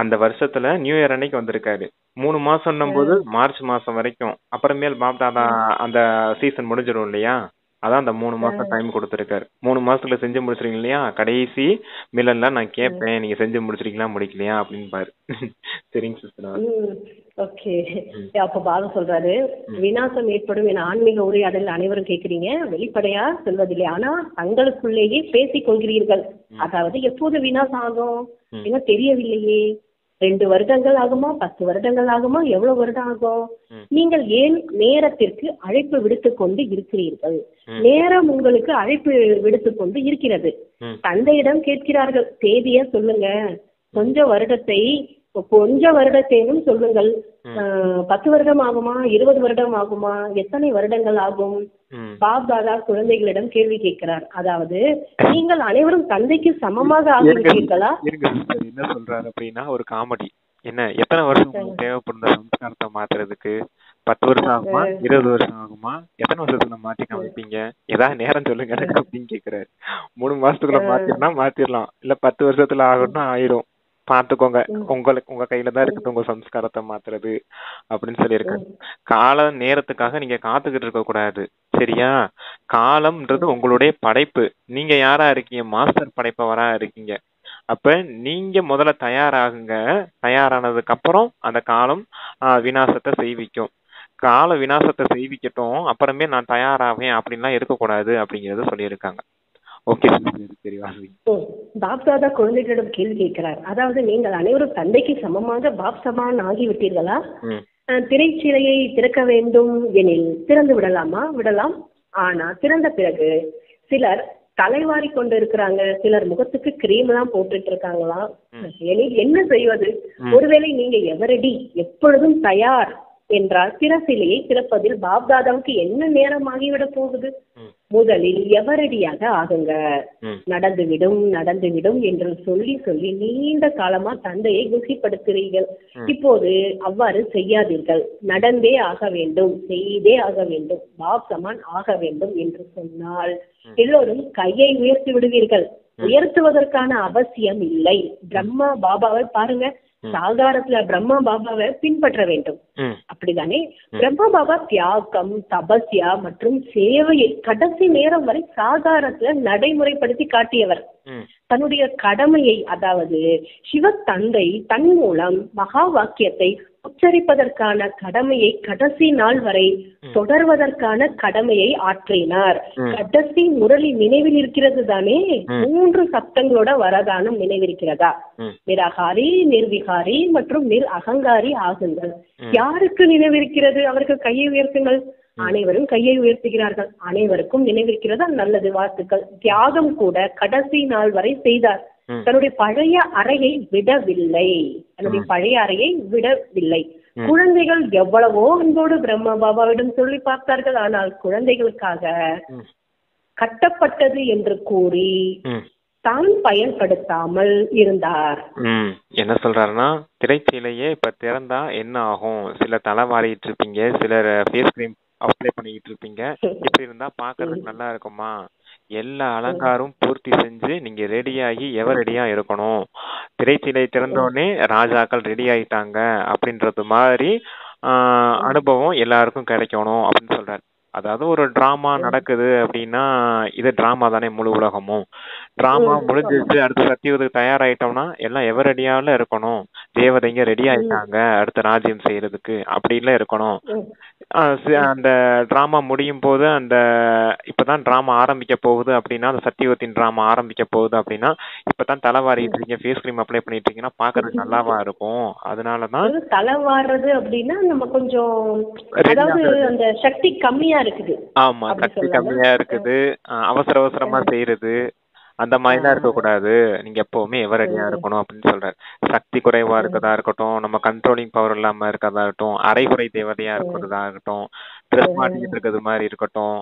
அந்த வருஷத்துல நியூ இயர் அன்னைக்கு வந்திருக்காரு. 3 மாசம் போது மார்ச் மாசம் வரைக்கும். அப்புறமேல் பாப் தாதா அந்த சீசன் முடிஞ்சிடும் இல்லையா? அதான் அந்த 3 மாசம் டைம் கொடுத்துருக்காரு. 3 மாசத்துல செஞ்சு முடிச்சிருக்கீங்க இல்லையா? கடைசி மில்லன்ல நான் கேட்பேன் நீங்க செஞ்சு முடிச்சிருக்கீங்களா முடிக்கலையா அப்படின்னு பாரு. சரிங்க சிஸ்டர். ஓகே. அப்ப பாபா சொல்றாரு, விநாசம் ஏற்படும் என ஆன்மீக உரையாடல் அனைவரும் கேட்கிறீங்க, வெளிப்படையா சொல்வதில்லை, ஆனா தங்களுக்குள்ளேயே பேசிக் கொள்கிறீர்கள். அதாவது எப்போது விநாசம் ஆகும் என்ன தெரியவில்லையே. 2 வருடங்கள் ஆகுமா, 10 வருடங்கள் ஆகுமா, எவ்வளவு வருடம் ஆகும்? நீங்கள் ஏன் நேரத்திற்கு அழைப்பு விடுத்துக் கொண்டு இருக்கிறீர்கள்? நேரம் உங்களுக்கு அழைப்பு விடுத்துக் கொண்டு இருக்கிறது. தந்தையிடம் கேட்கிறார்கள், தேதிய சொல்லுங்க, கொஞ்சம் வருடத்தேனும் சொல்லுங்கள். 10 வருடம் ஆகுமா, 20 வருடம் ஆகுமா, எத்தனை வருடங்கள் ஆகும்? பாப் தாதா குழந்தைகளிடம் கேள்வி கேட்கிறார். அதாவது நீங்கள் அனைவரும் தந்தைக்கு சமமாக ஆகிவிட்டீர்களா? என்ன சொல்றாரு அப்படின்னா ஒரு காமெடி. என்ன எத்தனை வருஷம் தேவைப்படும் சம்ஸ்காரத்தை மாத்துறதுக்கு? 10 வருஷம் ஆகுமா, 20 வருஷம் ஆகுமா, எத்தனை வருஷத்துல மாத்தி காமிப்பீங்க? ஏதாவது நேரம் சொல்லுங்க அப்படின்னு கேக்குறாரு. 3 மாசத்துக்குள்ள மாத்திரனா மாத்திரலாம், இல்ல 10 வருஷத்துல ஆகணும்னா ஆயிடும், பாத்துக்கோங்க, உங்க கையில தான் இருக்குது உங்க சம்ஸ்காரத்தை மாத்துறது அப்படின்னு சொல்லியிருக்காங்க. கால நேரத்துக்காக நீங்க காத்துக்கிட்டு இருக்க கூடாது, சரியா? காலம்ன்றது உங்களுடைய படைப்பு. நீங்க யாரா இருக்கீங்க? மாஸ்டர் படைப்பவரா இருக்கீங்க. அப்ப நீங்க முதல்ல தயாராகுங்க. தயாரானதுக்கு அப்புறம் அந்த காலம் விநாசத்தை செய்விக்கும். கால விநாசத்தை செய்விக்கட்டும், அப்புறமே நான் தயாராவேன் அப்படின்லாம் இருக்கக்கூடாது அப்படிங்கறத சொல்லியிருக்காங்க. பாப் தாதா குழந்தைகளிடம் கேள்வி கேட்கிறார். அதாவது நீங்கள் அனைவரும் தந்தைக்கு சமமாக பாப் சமான் ஆகிவிட்டீர்களா? திரைச்சீலையை திறக்க வேண்டும் எனில் திறந்து விடலாமா? விடலாம். ஆனா திறந்த பிறகு சிலர் தலைவாரி கொண்டு இருக்கிறாங்க, சிலர் முகத்துக்கு கிரீம் எல்லாம் போட்டுட்டு இருக்காங்களா? என்ன செய்வது? ஒருவேளை நீங்க எவரடி எப்பொழுதும் தயார் என்றால் திறசிலையை திறப்பதில் பாப்தாதாவுக்கு என்ன நேரம் ஆகிவிட போகுது? முதலில் எவரடியாக ஆகுங்க. நடந்துவிடும் என்று சொல்லி சொல்லி நீண்ட காலமா தந்தையை குசிப்படுத்துறீர்கள். இப்போது அவ்வாறு செய்யாதீர்கள். நடந்தே ஆக வேண்டும், செய்தே ஆக வேண்டும், பாப் சமான் ஆக வேண்டும் என்று சொன்னால் எல்லோரும் கையை உயர்த்தி விடுவீர்கள். உயர்த்துவதற்கான அவசியம் இல்லை. பிரம்மா பாபாவை பாருங்க, சாகாரத்துல பிரம்மா பாபாவை பின்பற்ற வேண்டும், அப்படிதானே? பிரம்மா பாபா தியாகம், தபஸ்யா மற்றும் சேவையை கடைசி நேரம் வரை சாகாரத்துல நடைமுறைப்படுத்தி காட்டியவர். தன்னுடைய கடமையை, அதாவது சிவ தந்தை தன் மூலம் மகா வாக்கியத்தை உச்சரிப்பதற்கான கடமையை கடைசி நாள் வரை தொடர்வதற்கான கடமையை ஆற்றினார். கடைசி முரளி நினைவில் இருக்கிறது தானே? 3 சப்தங்களோட வரதானம் நினைவிருக்கிறதா? நிராகாரி, நிர்விகாரி மற்றும் நிர் அகங்காரி ஆகுங்கள். யாருக்கு நினைவிருக்கிறது? அவருக்கு கையை உயர்த்துங்கள். அனைவரும் கையை உயர்த்துகிறார்கள். அனைவருக்கும் நினைவிருக்கிறதா? நல்லது, வாழ்த்துக்கள். தியாகம் கூட கடைசி நாள் வரை செய்தார். தன்னுடைய பழைய அறையை விடவில்லை. குழந்தைகள் எவ்வளவோ அன்போடு பிரம்மா பாபாவிடம் சொல்லி பார்த்தார்கள். ஆனால் குழந்தைகளுக்காக கட்டப்பட்டது என்று கூறி தான் பயன்படுத்தாமல் இருந்தார். என்ன சொல்றாருன்னா, திரைச்சீலையே இப்ப திறந்தா என்ன ஆகும்? சில தலை வாரிட்டு இருப்பீங்க, சிலர் ஃபேஸ் கிரீம் அப்ளை பண்ணிட்டு இருப்பீங்க. இப்படி இருந்தா பாக்குறதுக்கு நல்லா இருக்குமா? எல்லா அலங்காரம் பூர்த்தி செஞ்சு நீங்க ரெடியாகி ரெடியா இருக்கணும். திரைச்சீலை திறந்தோடனே ராஜாக்கள் ரெடி ஆயிட்டாங்க அப்படின்றது மாதிரி அனுபவம் எல்லாருக்கும் கிடைக்கணும் அப்படின்னு சொல்றாரு. அதாவது ஒரு டிராமா நடக்குது அப்படின்னா இது டிராமா தானே முழு உலகமும். டிராமா முடிஞ்சிருச்சு, அடுத்து சத்தியுகத்துக்கு தயாராயிட்டோம்னா எல்லாம் எவரடியால இருக்கணும், தேவதைங்க ரெடி ஆயிட்டாங்க அடுத்த ராஜ்யம் செய்யறதுக்கு அப்படின்லாம் இருக்கணும். அந்த டிராமா முடியும் போது அந்த இப்பதான் டிராமா ஆரம்பிக்க போகுது அப்படின்னா, அந்த சத்தியுகத்தின் டிராமா ஆரம்பிக்க போகுது அப்படின்னா, இப்பதான் தலை வாரிட்டு இருக்கீங்க, ஃபேஸ் கிரீம் அப்ளை பண்ணிட்டு இருக்கீங்கன்னா பாக்குறதுக்கு நல்லாவா இருக்கும். அதனாலதான் தலை வாடுறது அப்படின்னா நம்ம கொஞ்சம், அதாவது அந்த சக்தி கம்மியா இருக்குது. ஆமா, சக்தி கம்மியா இருக்குது, அவசர அவசரமா செய்யறது அந்த மாதிரிலாம் இருக்கக்கூடாது. நீங்க எப்பவுமே எவரடியா இருக்கணும் அப்படின்னு சொல்றாரு. சக்தி குறைவா இருக்கதா இருக்கட்டும், நம்ம கண்ட்ரோலிங் பவர் இல்லாம இருக்கதா இருக்கட்டும், அரைகுறை தேவதையா இருக்கிறதா இருக்கட்டும், ட்ரெஸ் மாட்டிக்கிட்டு இருக்கிறது மாதிரி இருக்கட்டும்,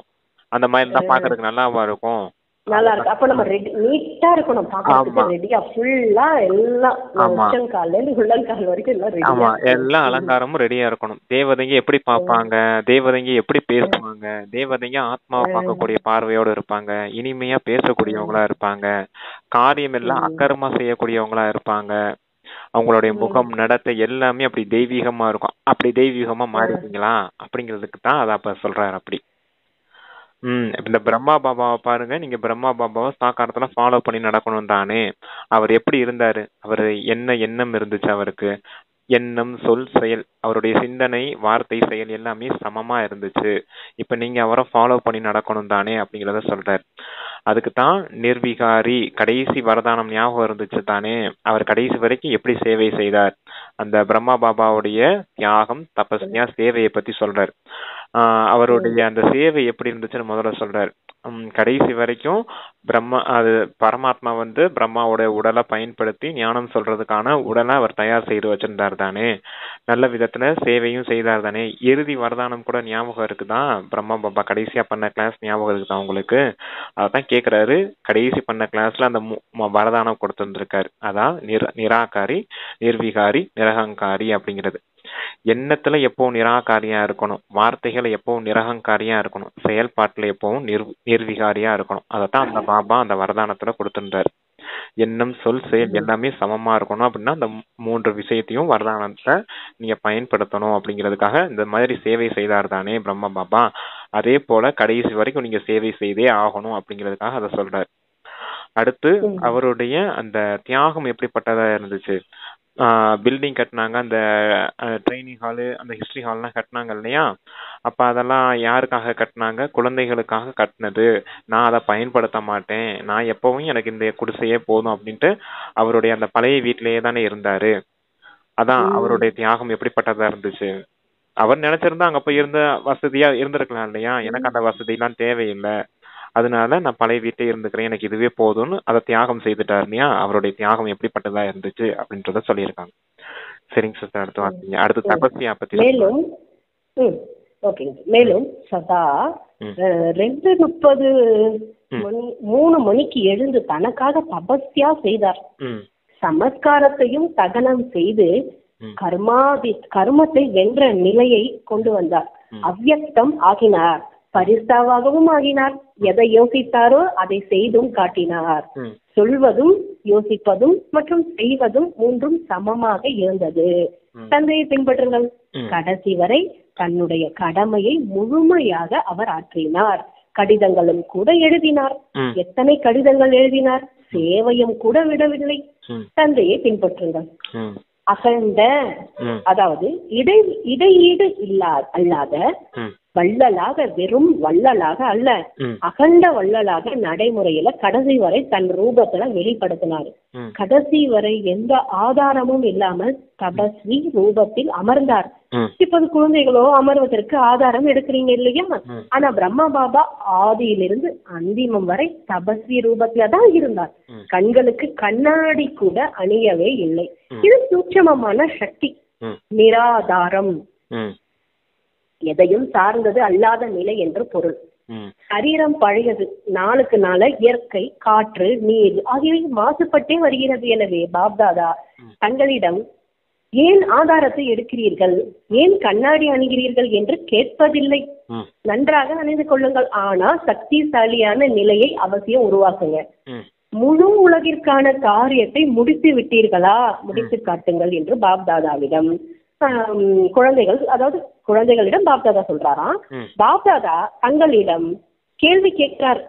அந்த மாதிரி தான் பாக்குறதுக்கு நல்லாவா இருக்கும். நல்லா இருக்கு. அப்ப நம்ம ரெடி நீட்டா இருக்கணும், பாக்கிறதுக்கு ரெடியா ஃபுல்லா எல்லாம் உச்சங்கால்ல இருந்து உள்ளங்கால் வரைக்கும் எல்லாம் ரெடியா. ஆமா, எல்லா அலங்காரமும் ரெடியா இருக்கணும். தேவதைங்க எப்படி பாப்பாங்க, தேவதைங்க எப்படி பேசுவாங்க, தேவதைங்க ஆத்மாவை பார்க்கக்கூடிய பார்வையோட இருப்பாங்க, இனிமையா பேசக்கூடியவங்களா இருப்பாங்க, காரியம் எல்லாம் அக்கறமா செய்யக்கூடியவங்களா இருப்பாங்க, அவங்களுடைய முகம் நடத்தை எல்லாமே அப்படி தெய்வீகமா இருக்கும். அப்படி தெய்வீகமா மாறிட்டீங்களா அப்படிங்கிறதுக்கு தான் அதை அப்ப சொல்றாரு. அப்படி இந்த பிரம்மா பாபாவை பாருங்க, நீங்க பிரம்மா பாபாவை சாக்காரத்துல ஃபாலோ பண்ணி நடக்கணும் தானே. அவர் எப்படி இருந்தாரு, அவரு என்ன எண்ணம் இருந்துச்சு, அவருக்கு எண்ணம் சொல் செயல், அவருடைய சிந்தனை வார்த்தை செயல் எல்லாமே சமமா இருந்துச்சு. இப்ப நீங்க அவரை ஃபாலோ பண்ணி நடக்கணும் தானே அப்படிங்கிறத சொல்றாரு. அதுக்கு தான் நிர்விகாரி கடைசி வரதானம் ஞாபகம் இருந்துச்சு தானே. அவர் கடைசி வரைக்கும் எப்படி சேவை செய்தார், அந்த பிரம்மா பாபாவுடைய தியாகம் தபஸ்யா சேவையை பத்தி சொல்றாரு. அவருடைய அந்த சேவை எப்படி இருந்துச்சுன்னு முதல்ல சொல்றாரு. கடைசி வரைக்கும் அது பரமாத்மா பிரம்மாவோட உடலை பயன்படுத்தி ஞானம் சொல்றதுக்கான உடலை அவர் தயார் செய்து வச்சிருந்தார் தானே. நல்ல விதத்துல சேவையும் செய்தார் தானே. இறுதி வரதானம் கூட ஞாபகம் இருக்குதான், பிரம்மா பாபா கடைசியா பண்ண கிளாஸ் ஞாபகம் இருக்குதான் உங்களுக்கு. அதான் கேக்குறாரு, கடைசி பண்ண கிளாஸ்ல அந்த வரதானம் கொடுத்திருந்திருக்காரு. அதான் நிராகாரி, நிர்விகாரி, நிரகங்காரி அப்படிங்கிறது. எண்ணத்துல எப்பவும் நிராகாரியா இருக்கணும், வார்த்தைகளை எப்பவும் நிரகங்காரியா இருக்கணும், செயல்பாட்டுல எப்பவும் நிர்விகாரியா இருக்கணும். அதத்தான் அந்த பாபா அந்த வரதானத்துல கொடுத்திருந்தாரு. எண்ணம் சொல் செயல் எல்லாமே சமமா இருக்கணும் அப்படின்னா அந்த 3 விஷயத்தையும் வரதானத்தை நீங்க பயன்படுத்தணும் அப்படிங்கிறதுக்காக இந்த மாதிரி சேவை செய்தார் தானே பிரம்மா பாபா. அதே போல கடைசி வரைக்கும் நீங்க சேவை செய்தே ஆகணும் அப்படிங்கிறதுக்காக அதை சொல்றாரு. அடுத்து அவருடைய அந்த தியாகம் எப்படிப்பட்டதா இருந்துச்சு. பில்டிங் கட்டினாங்க, அந்த ட்ரைனிங் ஹாலு, அந்த ஹிஸ்டரி ஹால்லாம் கட்டினாங்க இல்லையா. அப்ப அதெல்லாம் யாருக்காக கட்டினாங்க, குழந்தைகளுக்காக கட்டினது. நான் அதை பயன்படுத்த மாட்டேன், நான் எப்பவும் எனக்கு இந்த குடிசையே போதும் அப்படின்ட்டு அவருடைய அந்த பழைய வீட்டிலேயே தானே இருந்தாரு. அதான் அவருடைய தியாகம் எப்படிப்பட்டதா இருந்துச்சு. அவர் நினைச்சிருந்தா அங்க போய் இருந்த வசதியா இருந்திருக்கலாம் இல்லையா. எனக்கு அந்த வசதி எல்லாம் தேவையில்லை, அதனால நான் பழைய வீட்டை இருந்துக்கிறேன், எனக்கு இதுவே போதும்னு அதை தியாகம் செய்துட்டாரு இல்லையா. அவருடைய தியாகம் எப்படிப்பட்டதா இருந்துச்சு அப்படின்றத சொல்லியிருக்காங்க. சரிங்க சிஸ்டர், அடுத்து வாசிங்க. அடுத்து தபஸ்யா பத்தி. மேலும் மேலும் சதா 2:30 3 மணிக்கு எழுந்து தனக்காக தபஸ்யா செய்தார். சமஸ்காரத்தையும் தகனம் செய்து கர்மத்தை வென்ற நிலையை கொண்டு வந்தார். அவ்யக்தம் ஆகினார், பரிஸ்தாவாகவும் ஆகினார். எதை யோசித்தாரோ அதை செய்தும் காட்டினார். சொல்வதும் யோசிப்பதும் மற்றும் செய்வதும் 3ம் சமமாக இருந்தது. தந்தையை பின்பற்றுங்கள். கடைசி வரை தன்னுடைய கடமையை முழுமையாக அவர் ஆற்றினார். கடிதங்களும் கூட எழுதினார். எத்தனை கடிதங்கள் எழுதினார், சேவையும் கூட விடவில்லை. தந்தையை பின்பற்றுங்கள். அகண்ட, அதாவது இடையீடு அல்லாத வள்ளலாக, வெறும் வள்ளலாக அல்ல, அகண்ட வள்ளலாக நடைமுறையில கடைசி வரை தன் ரூபத்துல வெளிப்படுத்தினார். கடைசி வரை எந்த ஆதாரமும் இல்லாமல் தபஸ்வி ரூபத்தில் அமர்ந்தார். இப்போது குழந்தைகளோ அமர்வதற்கு ஆதாரம் எடுக்கிறீங்க இல்லையா. ஆனா பிரம்மா பாபா ஆதியிலிருந்து அந்திமம் வரை தபஸ்வி ரூபத்துல தான் இருந்தார். கண்களுக்கு கண்ணாடி கூட அணியவே இல்லை. இது சூட்சமமான சக்தி, நிராதாரம், எதையும் சார்ந்தது அல்லாத நிலை என்று பொருள். சரீரம் பழையது, நாளுக்கு நாள இயற்கை, காற்று, நீர் ஆகியவை மாசுபட்டே வருகிறது. எனவே பாப்தாதா தங்களிடம் ஏன் ஆதாரத்தை எடுக்கிறீர்கள், ஏன் கண்ணாடி அணிகிறீர்கள் என்று கேட்பதில்லை. நன்றாக அணிந்து கொள்ளுங்கள், ஆனா சக்திசாலியான நிலையை அவசியம் உருவாக்குங்க. முழு உலகிற்கான காரியத்தை முடித்து விட்டீர்களா, முடித்து காட்டுங்கள் என்று பாப்தாதாவிடம் குழந்தைகள், அதாவது குழந்தைகளிடம் பாப்தாதா சொல்றாராம், பாப்தாதா தங்களிடம் கேள்வி கேட்கிறார்.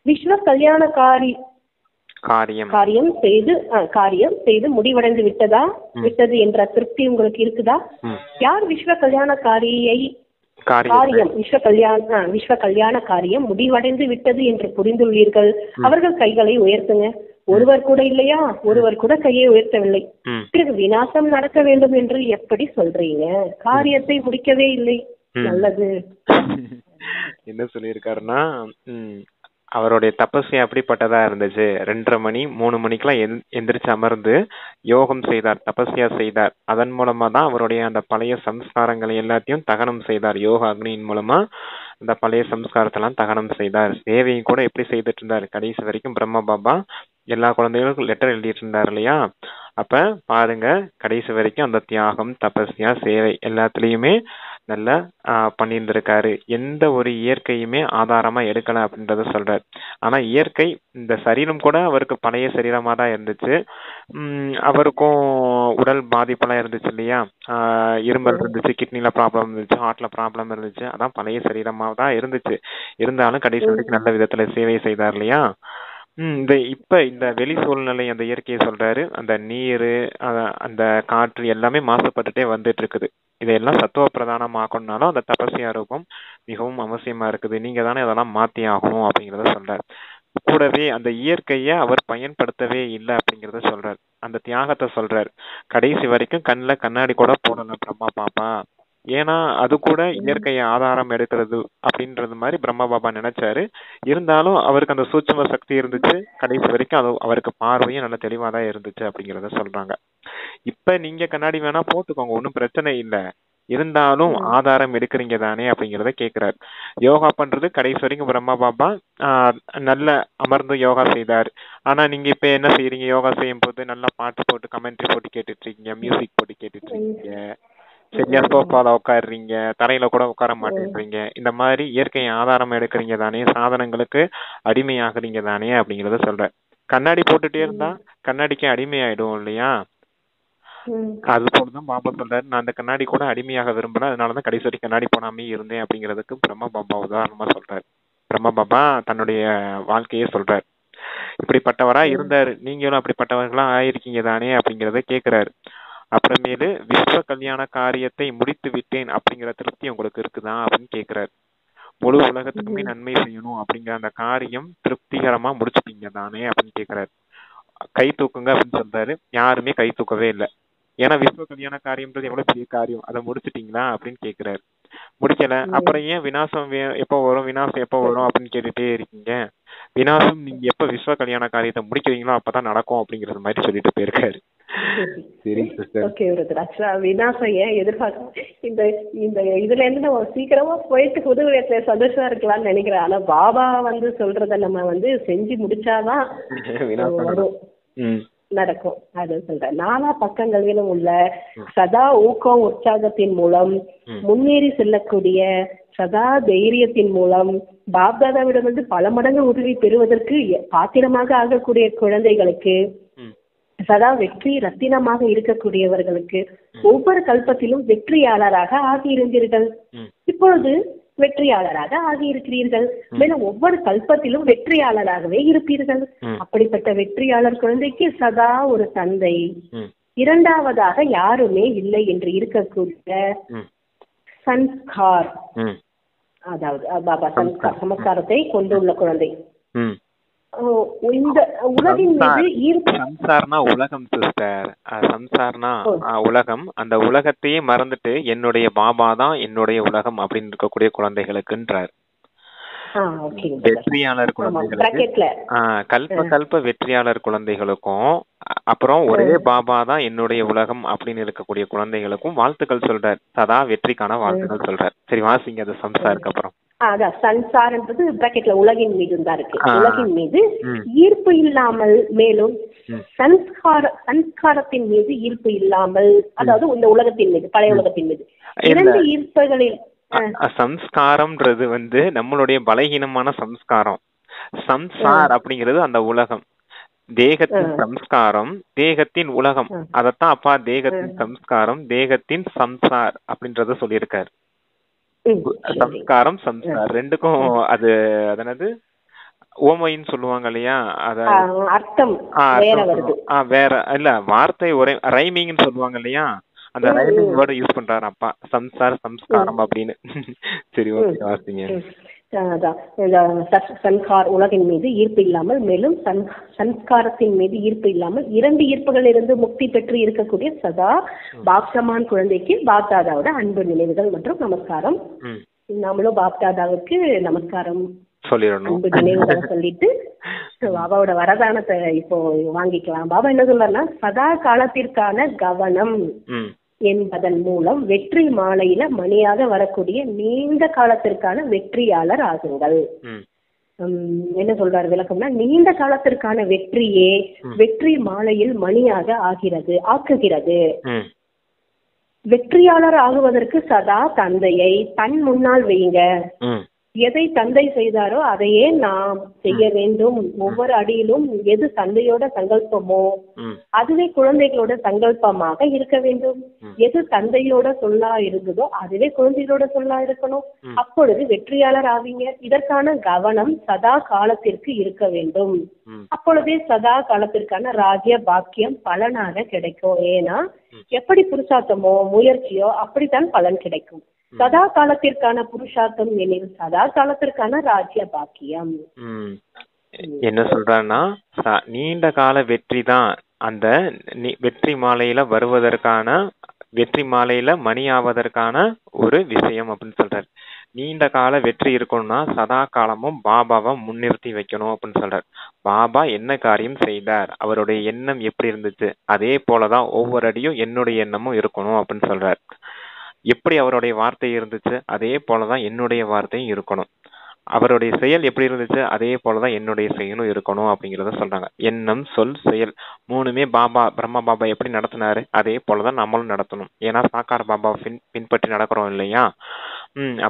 விஸ்வ கல்யாணக்காரி காரியம் செய்து முடிவடைந்து விட்டது என்ற திருப்தி உங்களுக்கு இருக்குதா? யார் விஸ்வ கல்யாணக்காரியை விஸ்வ கல்யாண காரியம் முடிவடைந்து விட்டது என்று புரிந்துள்ளீர்கள்? அவர்கள் கைகளை உயர்த்துங்க. ஒருவர் கூட இல்லையா? ஒருவர் கூட கையை உயர்த்தவில்லை. பிறகு விநாசம் நடக்க வேண்டும் என்று எப்படி சொல்றீங்க? காரியத்தை முடிக்கவே இல்லை. நல்லது. என்ன சொல்லியிருக்காருன்னா, அவருடைய தபஸ்வி அப்படிப்பட்டதா இருந்துச்சு. 2:30 மணி 3 மணிக்கெல்லாம் எந்திரிச்சு அமர்ந்து யோகம் செய்தார், தபஸ்யா செய்தார். அதன் மூலமா தான் அவருடைய அந்த பழைய சம்ஸ்காரங்களை எல்லாத்தையும் தகனம் செய்தார். யோகா அக்னியின் மூலமா அந்த பழைய சம்ஸ்காரத்தெல்லாம் தகனம் செய்தார். சேவையும் கூட எப்படி செய்துட்டு இருந்தார்? கடைசி வரைக்கும் பிரம்ம பாபா எல்லா குழந்தைகளுக்கும் லெட்டர் எழுதிட்டு இருந்தார் இல்லையா? அப்ப பாருங்க, கடைசி வரைக்கும் அந்த தியாகம், தபஸ்யா, சேவை எல்லாத்துலயுமே நல்லா பண்ணியிருந்திருக்காரு. எந்த ஒரு இயற்கையுமே ஆதாரமா எடுக்கல அப்படின்றத சொல்றாரு. ஆனா இயற்கை, இந்த சரீரம் கூட அவருக்கு பழைய சரீரமா தான் இருந்துச்சு. அவருக்கும் உடல் பாதிப்பெல்லாம் இருந்துச்சு இல்லையா? இருமல் இருந்துச்சு, கிட்னில ப்ராப்ளம் இருந்துச்சு, ஹார்ட்ல ப்ராப்ளம் இருந்துச்சு. அதான் பழைய சரீரமா தான் இருந்துச்சு. இருந்தாலும் கடைசி வரைக்கும் நல்ல விதத்துல சேவை செய்தார் இல்லையா? இந்த வெளி சூழ்நிலை, அந்த இயற்கையை சொல்றாரு. அந்த நீரு, அந்த காற்று எல்லாமே மாசுபட்டுட்டே வந்துட்டு இருக்குது. இதையெல்லாம் சத்துவ பிரதானம் ஆக்கணும்னாலும் அந்த தபஸ்யா ரூபம் மிகவும் அவசியமா இருக்குது. நீங்க தானே இதெல்லாம் மாத்தி ஆகணும் அப்படிங்கறத சொல்றாரு. கூடவே அந்த இயற்கைய அவர் பயன்படுத்தவே இல்லை அப்படிங்கறத சொல்றாரு. அந்த தியாகத்தை சொல்றாரு. கடைசி வரைக்கும் கண்ணுல கண்ணாடி கூட போடல பிரம்மா பாபா. ஏன்னா அது கூட இயற்கையை ஆதாரம் எடுக்கிறது அப்படின்றது மாதிரி பிரம்ம பாபா நினைச்சாரு. இருந்தாலும் அவருக்கு அந்த சூட்சும சக்தி இருந்துச்சு. கடைசி வரைக்கும் அது அவருக்கு பார்வையும் நல்ல தெளிவாதான் இருந்துச்சு அப்படிங்கறத சொல்றாங்க. இப்ப நீங்க கண்ணாடி வேணா போட்டுக்கோங்க, ஒன்னும் பிரச்சனை இல்லை. இருந்தாலும் ஆதாரம் எடுக்கிறீங்க தானே அப்படிங்கறத கேட்கிறாரு. யோகா பண்றது கடைசி வரைக்கும் பிரம்மா பாபா நல்ல அமர்ந்து யோகா செய்தார். ஆனா நீங்க இப்ப என்ன செய்யறீங்க? யோகா செய்யும் போது நல்லா பாட்டு போட்டு கமெண்ட்ரி போட்டு கேட்டுட்டு இருக்கீங்க, மியூசிக் போட்டு கேட்டுட்டு இருக்கீங்க, சரியா சோஃபால உட்காடுறீங்க, தரையில கூட உட்கார மாட்டேன்றீங்க. இந்த மாதிரி இயற்கையை ஆதாரம் எடுக்கிறீங்க தானே, சாதனங்களுக்கு அடிமையாகிறீங்க தானே அப்படிங்கறத சொல்ற. கண்ணாடி போட்டுட்டே இருந்தா கண்ணாடிக்கு அடிமையாயிடும் இல்லையா? அது போலதான் பாபா சொல்றாரு, நான் அந்த கண்ணாடி கூட அடிமையாக விரும்பல, அதனாலதான் கடைசி வரைக்கும் கண்ணாடி போனாமே இருந்தேன் அப்படிங்கறதுக்கு பிரம்ம பாபா உதாரணமா சொல்றாரு. பிரம்ம பாபா தன்னுடைய வாழ்க்கையே சொல்றாரு. இப்படிப்பட்டவரா இருந்தாரு, நீங்களும் அப்படிப்பட்டவர்களா ஆயிருக்கீங்க தானே அப்படிங்கறத கேக்குறாரு. அப்புறமேலு விஸ்வ கல்யாண காரியத்தை முடித்து விட்டேன் அப்படிங்கிற திருப்தி உங்களுக்கு இருக்குதா அப்படின்னு கேக்குறாரு. முழு உலகத்துக்குமே நன்மை செய்யணும் அப்படிங்கிற அந்த காரியம் திருப்திகரமா முடிச்சுட்டீங்க தானே அப்படின்னு கேக்குறாரு. கை தூக்குங்க அப்படின்னு சொல்றாரு. யாருமே கை தூக்கவே இல்லை. ஏன்னா விஸ்வ கல்யாண காரியம்ன்றது எவ்வளவு பெரிய காரியம், அதை முடிச்சுட்டீங்களா அப்படின்னு கேக்குறாரு. முடிக்கல. அப்புறம் ஏன் விநாசம் எப்போ வரும், விநாசம் எப்போ வரும் அப்படின்னு கேட்டுட்டே இருக்கீங்க? விநாசம் நீங்க எப்ப விஸ்வ கல்யாண காரியத்தை முடிக்கிறீங்களோ அப்பதான் நடக்கும் அப்படிங்கறது மாதிரி சொல்லிட்டு போயிருக்காரு. விநாசம் ஏன் எதிர்பார்க்க, இந்த இதுல இருந்து நம்ம சீக்கிரமா போயிட்டு புது வீட்டுல சந்தோஷமா இருக்கலாம்னு நினைக்கிறேன். ஆனா பாபா சொல்றத நம்ம செஞ்சு முடிச்சாதான் வரும், நடக்கும். அது சொல்றேன். நாலா பக்கங்களிலும் உள்ள சதா ஊக்கம் உற்சாகத்தின் மூலம் முன்னேறி செல்லக்கூடிய சதா தைரியத்தின் மூலம் பாப்தாதாவிடமிருந்து பல மடங்கு உதவி பெறுவதற்கு பாத்திரமாக ஆகக்கூடிய குழந்தைகளுக்கு, சதா வெற்றி ரத்தினமாக இருக்கக்கூடியவர்களுக்கு ஒவ்வொரு கல்பத்திலும் வெற்றியாளராக ஆகியிருந்தீர்கள். இப்பொழுது வெற்றியாளராக ஆகியிருக்கிறீர்கள். மேலும் ஒவ்வொரு கல்பத்திலும் வெற்றியாளராகவே இருப்பீர்கள். அப்படிப்பட்ட வெற்றியாளர் குழந்தைக்கு சதா ஒரு தந்தை, இரண்டாவதாக யாருமே இல்லை என்று இருக்கக்கூடிய சன்ஸ்கார், அதாவது பாபா சமஸ்காரத்தை கொண்டுள்ள குழந்தை. இந்த உலகின் மீது ஈர்ப்பு. சம்சார்னா உலகம் சிஸ்டர், சம்சார்னா உலகம். அந்த உலகத்தையே மறந்துட்டு என்னுடைய பாபா தான் என்னுடைய உலகம் அப்படின்னு இருக்கக்கூடிய குழந்தைகளுக்குன்றார். வெற்றியாளர் குழந்தைகளுக்கு, கல்ப வெற்றியாளர் குழந்தைகளுக்கும், அப்புறம் ஒரே பாபா தான் என்னுடைய உலகம் அப்படின்னு இருக்கக்கூடிய குழந்தைகளுக்கும் வாழ்த்துக்கள் சொல்றார். சதா வெற்றிக்கான வாழ்த்துக்கள் சொல்றார். சரி வாசிங்க அது சம்சாருக்கு அப்புறம். அதான் சன்சார் என்பது பிராக்கெட்ல உலகின் மீது தான் இருக்கு. உலகின் மீது ஈர்ப்பு இல்லாமல், மேலும் சன்ஸ்காரத்தின் மீது ஈர்ப்பு இல்லாமல், அதாவது இந்த உலகத்தின் மீது, பழைய உலகத்தின் மீது இரண்டு ஈர்ப்புகளில். சம்ஸ்காரம்ன்றது நம்மளுடைய பலகீனமான சம்ஸ்காரம். சம்சார் அப்படிங்கிறது அந்த உலகம். தேகத்தின் சம்ஸ்காரம், தேகத்தின் உலகம். அதத்தான் அப்பா தேகத்தின் சம்ஸ்காரம், தேகத்தின் சம்சார் அப்படின்றத சொல்லியிருக்காரு. சம்ஸ்காரம் சம்சார் ரெண்டுக்கும் அது அதனது ஓமைன்னு சொல்லுவாங்க இல்லையா, அத அர்த்தம் வேற இல்ல, வார்த்தை ஒரே ரைமிங்னு சொல்லுவாங்க இல்லையா, அந்த ரைமிங் வேர்டு யூஸ் பண்றாரு அப்பா, சம்சார் சம்ஸ்காரம் அப்படின்னு. சரி, ஓகே, வாசிங்க. சன்ஸ்கார் உலகின் மீது ஈர்ப்பு இல்லாமல், மேலும் சன்ஸ்காரத்தின் மீது ஈர்ப்பு இல்லாமல் 2 ஈர்ப்புகளில் இருந்து முக்தி பெற்று இருக்கக்கூடிய சதா பாப்தமான் குழந்தைக்கு பாப்தாதாவோட அன்பு நினைவுகள் மற்றும் நமஸ்காரம். நம்மளும் பாப்தாதாவுக்கு நமஸ்காரம் சொல்லிடணும், அன்பு நினைவுகளை சொல்லிட்டு பாபாவோட வரதானத்தை இப்போ வாங்கிக்கலாம். பாபா என்ன சொல்றாருன்னா, சதா காலத்திற்கான கவனம் என்பதன் மூலம் வெற்றி மாலையில மணியாக வரக்கூடிய நீண்ட காலத்திற்கான வெற்றியாளர் ஆகுங்கள். என்ன சொல்றாரு விளக்கம்னா, நீண்ட காலத்திற்கான வெற்றியே வெற்றி மாலையில் மணியாக ஆக்குகிறது. வெற்றியாளர் ஆகுவதற்கு சதா தந்தையை தன் முன்னால் வையுங்க. எதை தந்தை செய்தாரோ அதையே நாம் செய்ய வேண்டும். ஒவ்வொரு அடியிலும் எது தந்தையோட சங்கல்பமோ அதுவே குழந்தைகளோட சங்கல்பமாக இருக்க வேண்டும். எது தந்தையோட சொல்லா இருந்ததோ அதுவே குழந்தைகளோட சொல்லா இருக்கணும். அப்பொழுது வெற்றியாளர் ஆவீங்க. இதற்கான கவனம் சதா காலத்திற்கு இருக்க வேண்டும். அப்பொழுதே சதா காலத்திற்கான ராஜ்ய பாக்கியம் பலனாக கிடைக்கும். ஏன்னா எப்படி புருஷார்த்தமோ முயற்சியோ அப்படித்தான் பலன் கிடைக்கும். சதா காலத்திற்கான புருஷார்த்தம் எனில் சதா காலத்திற்கான ராஜ்ய பாக்கியம். என்ன சொல்றான்னா, நீண்ட கால வெற்றி தான் அந்த வெற்றி மாலையில வருவதற்கான, வெற்றி மாலையில மணி ஆவதற்கான ஒரு விஷயம் அப்படின்னு சொல்றாரு. நீண்ட கால வெற்றி இருக்கணும்னா சதா காலமும் பாபாவை முன்னிறுத்தி வைக்கணும் அப்படின்னு சொல்றாரு. பாபா என்ன காரியம் செய்தார், அவருடைய எண்ணம் எப்படி இருந்துச்சு, அதே போலதான் ஒவ்வொரு அடியும் என்னுடைய எண்ணமும் இருக்கணும் அப்படின்னு சொல்றாரு. எப்படி அவருடைய வார்த்தை இருந்துச்சு அதே போலதான் என்னுடைய வார்த்தையும் இருக்கணும். அவருடைய செயல் எப்படி இருந்துச்சு அதே போலதான் என்னுடைய செயலும் இருக்கணும் அப்படிங்கிறத சொல்றாங்க. எண்ணம் சொல் செயல் மூணுமே பாபா பிரம்மா பாபா எப்படி நடத்தினாரு அதே போலதான் நம்மளும் நடத்தணும். ஏன்னா சாக்கார பாபா பின்பற்றி நடக்கிறோம் இல்லையா.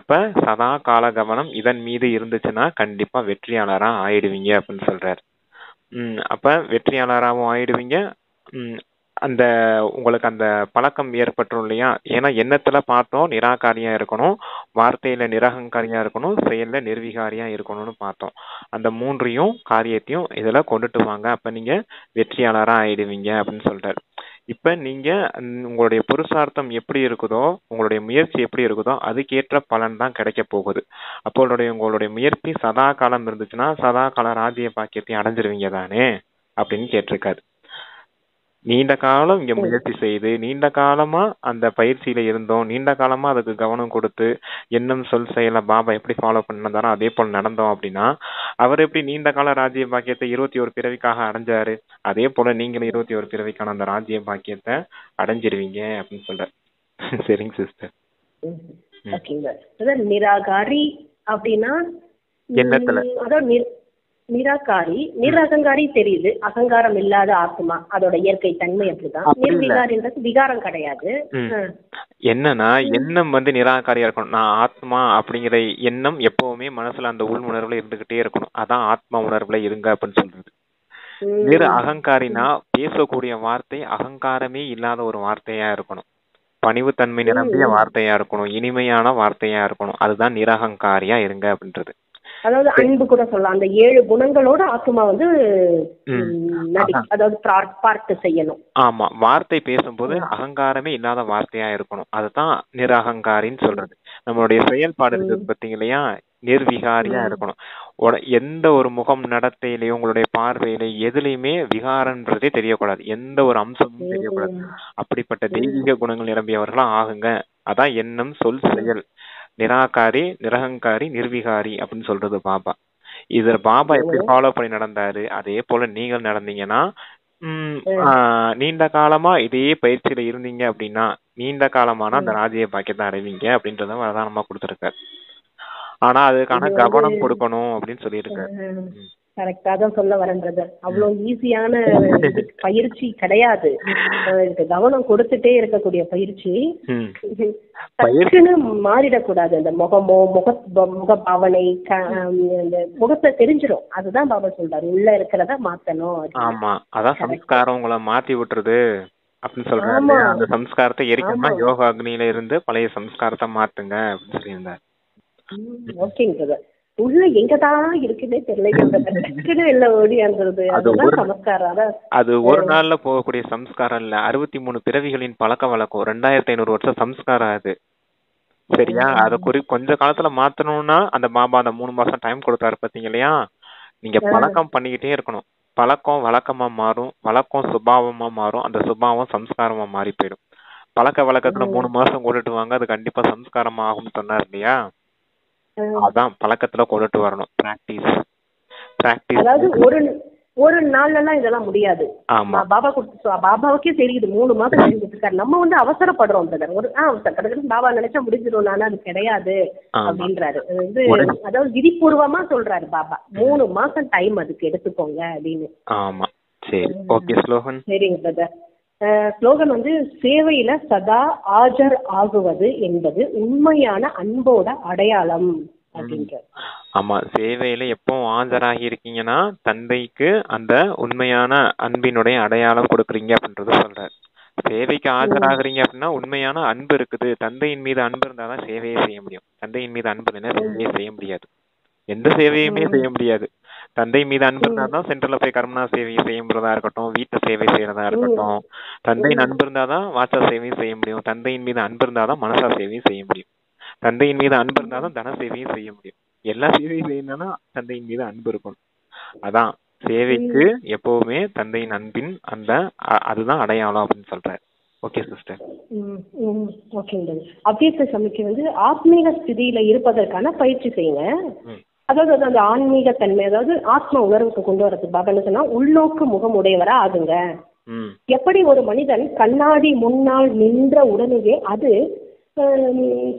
அப்ப சதா கால கவனம் இதன் மீது இருந்துச்சுன்னா கண்டிப்பா வெற்றியாளரா ஆயிடுவீங்க அப்படின்னு சொல்றாரு. அப்ப வெற்றியாளராகவும் ஆயிடுவீங்க. அந்த உங்களுக்கு அந்த பழக்கம் ஏற்பட்டுரும் இல்லையா. ஏன்னா எண்ணத்துல பார்த்தோம் நிராகாரியா இருக்கணும், வார்த்தையில நிரகங்காரியா இருக்கணும், செயல்ல நிர்விகாரியா இருக்கணும்னு பார்த்தோம். அந்த 3 காரியத்தையும் இதுல கொண்டுட்டு வாங்க, அப்ப நீங்க வெற்றியாளரா ஆயிடுவீங்க அப்படின்னு சொல்றாரு. இப்ப நீங்க உங்களுடைய புருஷார்த்தம் எப்படி இருக்குதோ, உங்களுடைய முயற்சி எப்படி இருக்குதோ அதுக்கேற்ற பலன் தான் கிடைக்க போகுது. அப்போ உங்களுடைய முயற்சி சதா காலம் இருந்துச்சுன்னா சதா கால ராஜ்ய பாக்கியத்தை அடைஞ்சிருவீங்க தானே அப்படின்னு கேட்டிருக்காரு. நீண்ட காலம் இங்க முயற்சி செய்து நீண்ட காலமா அந்த பயிற்சியில இருந்தோம், நீண்ட காலமா அதுக்கு கவனம் கொடுத்து எண்ணம் சொல் செயல பாபா எப்படி ஃபாலோ பண்ணதாரோ அதே போல நடந்தோம் அப்படின்னா அவர் எப்படி நீண்ட கால ராஜ்ய பாக்கியத்தை 21 பிறவிக்காக அடைஞ்சாரு அதே போல நீங்களும் 21 பிறவிக்கான அந்த ராஜ்ய பாக்கியத்தை அடைஞ்சிருவீங்க அப்படின்னு சொல்றாரு. சரிங்க சிஸ்டர். நிராகாரி அப்படின்னா எண்ணத்துல அதாவது நிராகாரி நிரகங்காரி தெரியுது, அகங்காரம் இல்லாத ஆத்மா, அதோட இயற்கை தன்மை அப்படிதான். நிர்விகாரின்றது விகாரம் கிடையாது. என்னன்னா எண்ணம் நிராகாரியா இருக்கணும். நான் ஆத்மா அப்படிங்கிற எண்ணம் எப்பவுமே மனசுல அந்த உள் உணர்வுல இருந்துகிட்டே இருக்கணும். அதான் ஆத்மா உணர்வுல இருங்க அப்படின்னு சொல்றது. வேறு அகங்காரினா பேசக்கூடிய வார்த்தை அகங்காரமே இல்லாத ஒரு வார்த்தையா இருக்கணும், பணிவுத்தன்மை நிரம்பிய வார்த்தையா இருக்கணும், இனிமையான வார்த்தையா இருக்கணும். அதுதான் நிரகங்காரியா இருங்க அப்படின்றது. அதாவது அன்பு கூட சொல்லலாம். அந்த 7 குணங்களோட ஆத்மா அதாவது பார்த்து செய்யணும். ஆமா, வார்த்தை பேசும்போது அகங்காரமே இல்லாத வார்த்தையா இருக்கணும். அதுதான் நிரகங்காரின்னு சொல்றது. நம்மளுடைய செயல்பாடு இருக்குது பாத்தீங்க இல்லையா, நிர்விகாரியா இருக்கணும். எந்த ஒரு முகம் நடத்தையிலயும் உங்களுடைய பார்வையில எதுலையுமே விகாரன்றதே தெரியக்கூடாது, எந்த ஒரு அம்சமும் தெரியக்கூடாது. அப்படிப்பட்ட தெய்வீக குணங்கள் நிரம்பியவர்களா ஆகுங்க. அதான் எண்ணம் சொல் செயல் நிராகாரி நிரகங்காரி நிர்விகாரி அப்படின்னு சொல்றது பாபா. இதுல பாபா எப்படி ஃபாலோ பண்ணி நடந்தாரு அதே போல நீங்கள் நடந்தீங்கன்னா நீண்ட காலமா இதே பயிற்சியில இருந்தீங்க அப்படின்னா நீண்ட காலமான அந்த ராஜ்ய பாக்கியத்தை அடைவீங்க அப்படின்றத வரதானமா கொடுத்துருக்காரு. ஆனா அதுக்கான கவனம் கொடுக்கணும் அப்படின்னு சொல்லியிருக்காரு. கரெக்டா தான் சொல்ல வரேன் பிரதர். அவ்வளவு ஈஸியான பயிற்சி கிடையாது. இதுக்கு கவனம் கொடுத்துட்டே இருக்கக்கூடிய பயிற்சி. டக்குன்னு மாறிடக்கூடாது. அந்த முகமோ முக பாவனை இந்த முகத்தை தெரிஞ்சிடும். அதுதான் பாபா சொல்றாரு, உள்ள இருக்கிறத மாத்தணும். ஆமா, அதான் சம்ஸ்காரம் உங்களை மாத்தி விட்டுருது அப்படின்னு சொல்றாரு. அந்த சம்ஸ்காரத்தை எரிக்கணும்னா யோகா அக்னியில இருந்து பழைய சம்ஸ்காரத்தை மாத்துங்க அப்படின்னு சொல்லியிருந்தாரு. ஓகேங்க பிரதர். உள்ள எங்கதான் இருக்குன்னே தெரியல, ஓடியாந்துருது. அதுதான் சமஸ்காரம். அது ஒரு நாள்ல போகக்கூடிய சம்ஸ்காரம் இல்ல, 63 பிறவிகளின் பழக்க வழக்கம், 2500 வருஷம் சம்ஸ்காரம் அது. சரியா? அத கொஞ்ச காலத்துல மாத்தணும்னா அந்த பாபா அந்த 3 மாசம் டைம் கொடுத்தாரு பாத்தீங்க இல்லையா? நீங்க பழக்கம் பண்ணிக்கிட்டே இருக்கணும். பழக்கம் வழக்கமா மாறும், வழக்கம் சுபாவமா மாறும், அந்த சுபாவம் சம்ஸ்காரமா மாறி போயிடும். பழக்க வழக்கத்துல 3 மாசம் கொண்டுட்டு வாங்க, அது கண்டிப்பா சம்ஸ்காரமா ஆகும் சொன்னார் இல்லையா? அதான் பழக்கத்துல கொண்டுட்டு வரணும். பிராக்டிஸ். அதாவது ஒரு நாள்ல எல்லாம் இதெல்லாம் முடியாது. பாபா கொடுத்து பாபாவுக்கே தெரியுது 3 மாசம் இருக்காரு. நம்ம அவசரப்படுறோம் பிரதர். அவசரப்படுறது பாபா நினைச்சா முடிஞ்சிடும், நானும் அது கிடையாது அப்படின்றாரு. அதாவது விதிபூர்வமா சொல்றாரு பாபா, 3 மாசம் டைம் அதுக்கு எடுத்துக்கோங்க அப்படின்னு. ஆமா, சரி, ஓகே. ஸ்லோகன். சரிங்க பிரதர். ஸ்லோகன் சேவையில சதா ஆஜர் ஆகுவது என்பது உண்மையான அன்போட அடையாளம் அப்படின்ற. ஆமா, சேவையில எப்பவும் ஆஜராகி இருக்கீங்கன்னா தந்தைக்கு அந்த உண்மையான அன்பினுடைய அடையாளம் கொடுக்குறீங்க அப்படின்றத சொல்றாரு. சேவைக்கு ஆஜராகிறீங்க அப்படின்னா உண்மையான அன்பு இருக்குது. தந்தையின் மீது அன்பு இருந்தாதான் சேவையை செய்ய முடியும். தந்தையின் மீது அன்பு இல்லைன்னா சேவையை செய்ய முடியாது. எந்த சேவையுமே செய்ய முடியாது. தந்தை மீது அன்பு இருந்தாதான் சென்டர்ல போய் கர்மனா சேவையை செய்யறதா இருக்கட்டும், வீட்டு சேவை செய்யறதா இருக்கட்டும். தந்தையின் அன்பு இருந்தாதான் வாட்சா சேவையும் செய்ய முடியும். தந்தையின் மீது அன்பு இருந்தாதான் மனசா சேவையும் செய்ய முடியும். தந்தையின் மீது அன்பு இருந்தாதான் தன சேவையும் செய்ய முடியும். எல்லா சேவையும் செய்யணும்னா தந்தையின் மீது அன்பு இருக்கணும். அதான் சேவைக்கு எப்பவுமே தந்தையின் அன்பின் அந்த அதுதான் அடையாளம் அப்படின்னு சொல்றாரு. Okay sister. ஓகேங்க. அவ்வியக்த சமைக்கு ஆத்மீக ஸ்திதியில இருப்பதற்கான பயிற்சி செய்யுங்க. அதாவது அந்த ஆன்மீக தன்மை, அதாவது ஆத்ம உணர்வுக்கு கொண்டு வரது. பாபா என்ன சொன்னா, உள்நோக்கு முகம் உடையவரா ஆகுங்க. எப்படி ஒரு மனிதன் கண்ணாடி முன்னால் நின்ற உடனேயே அது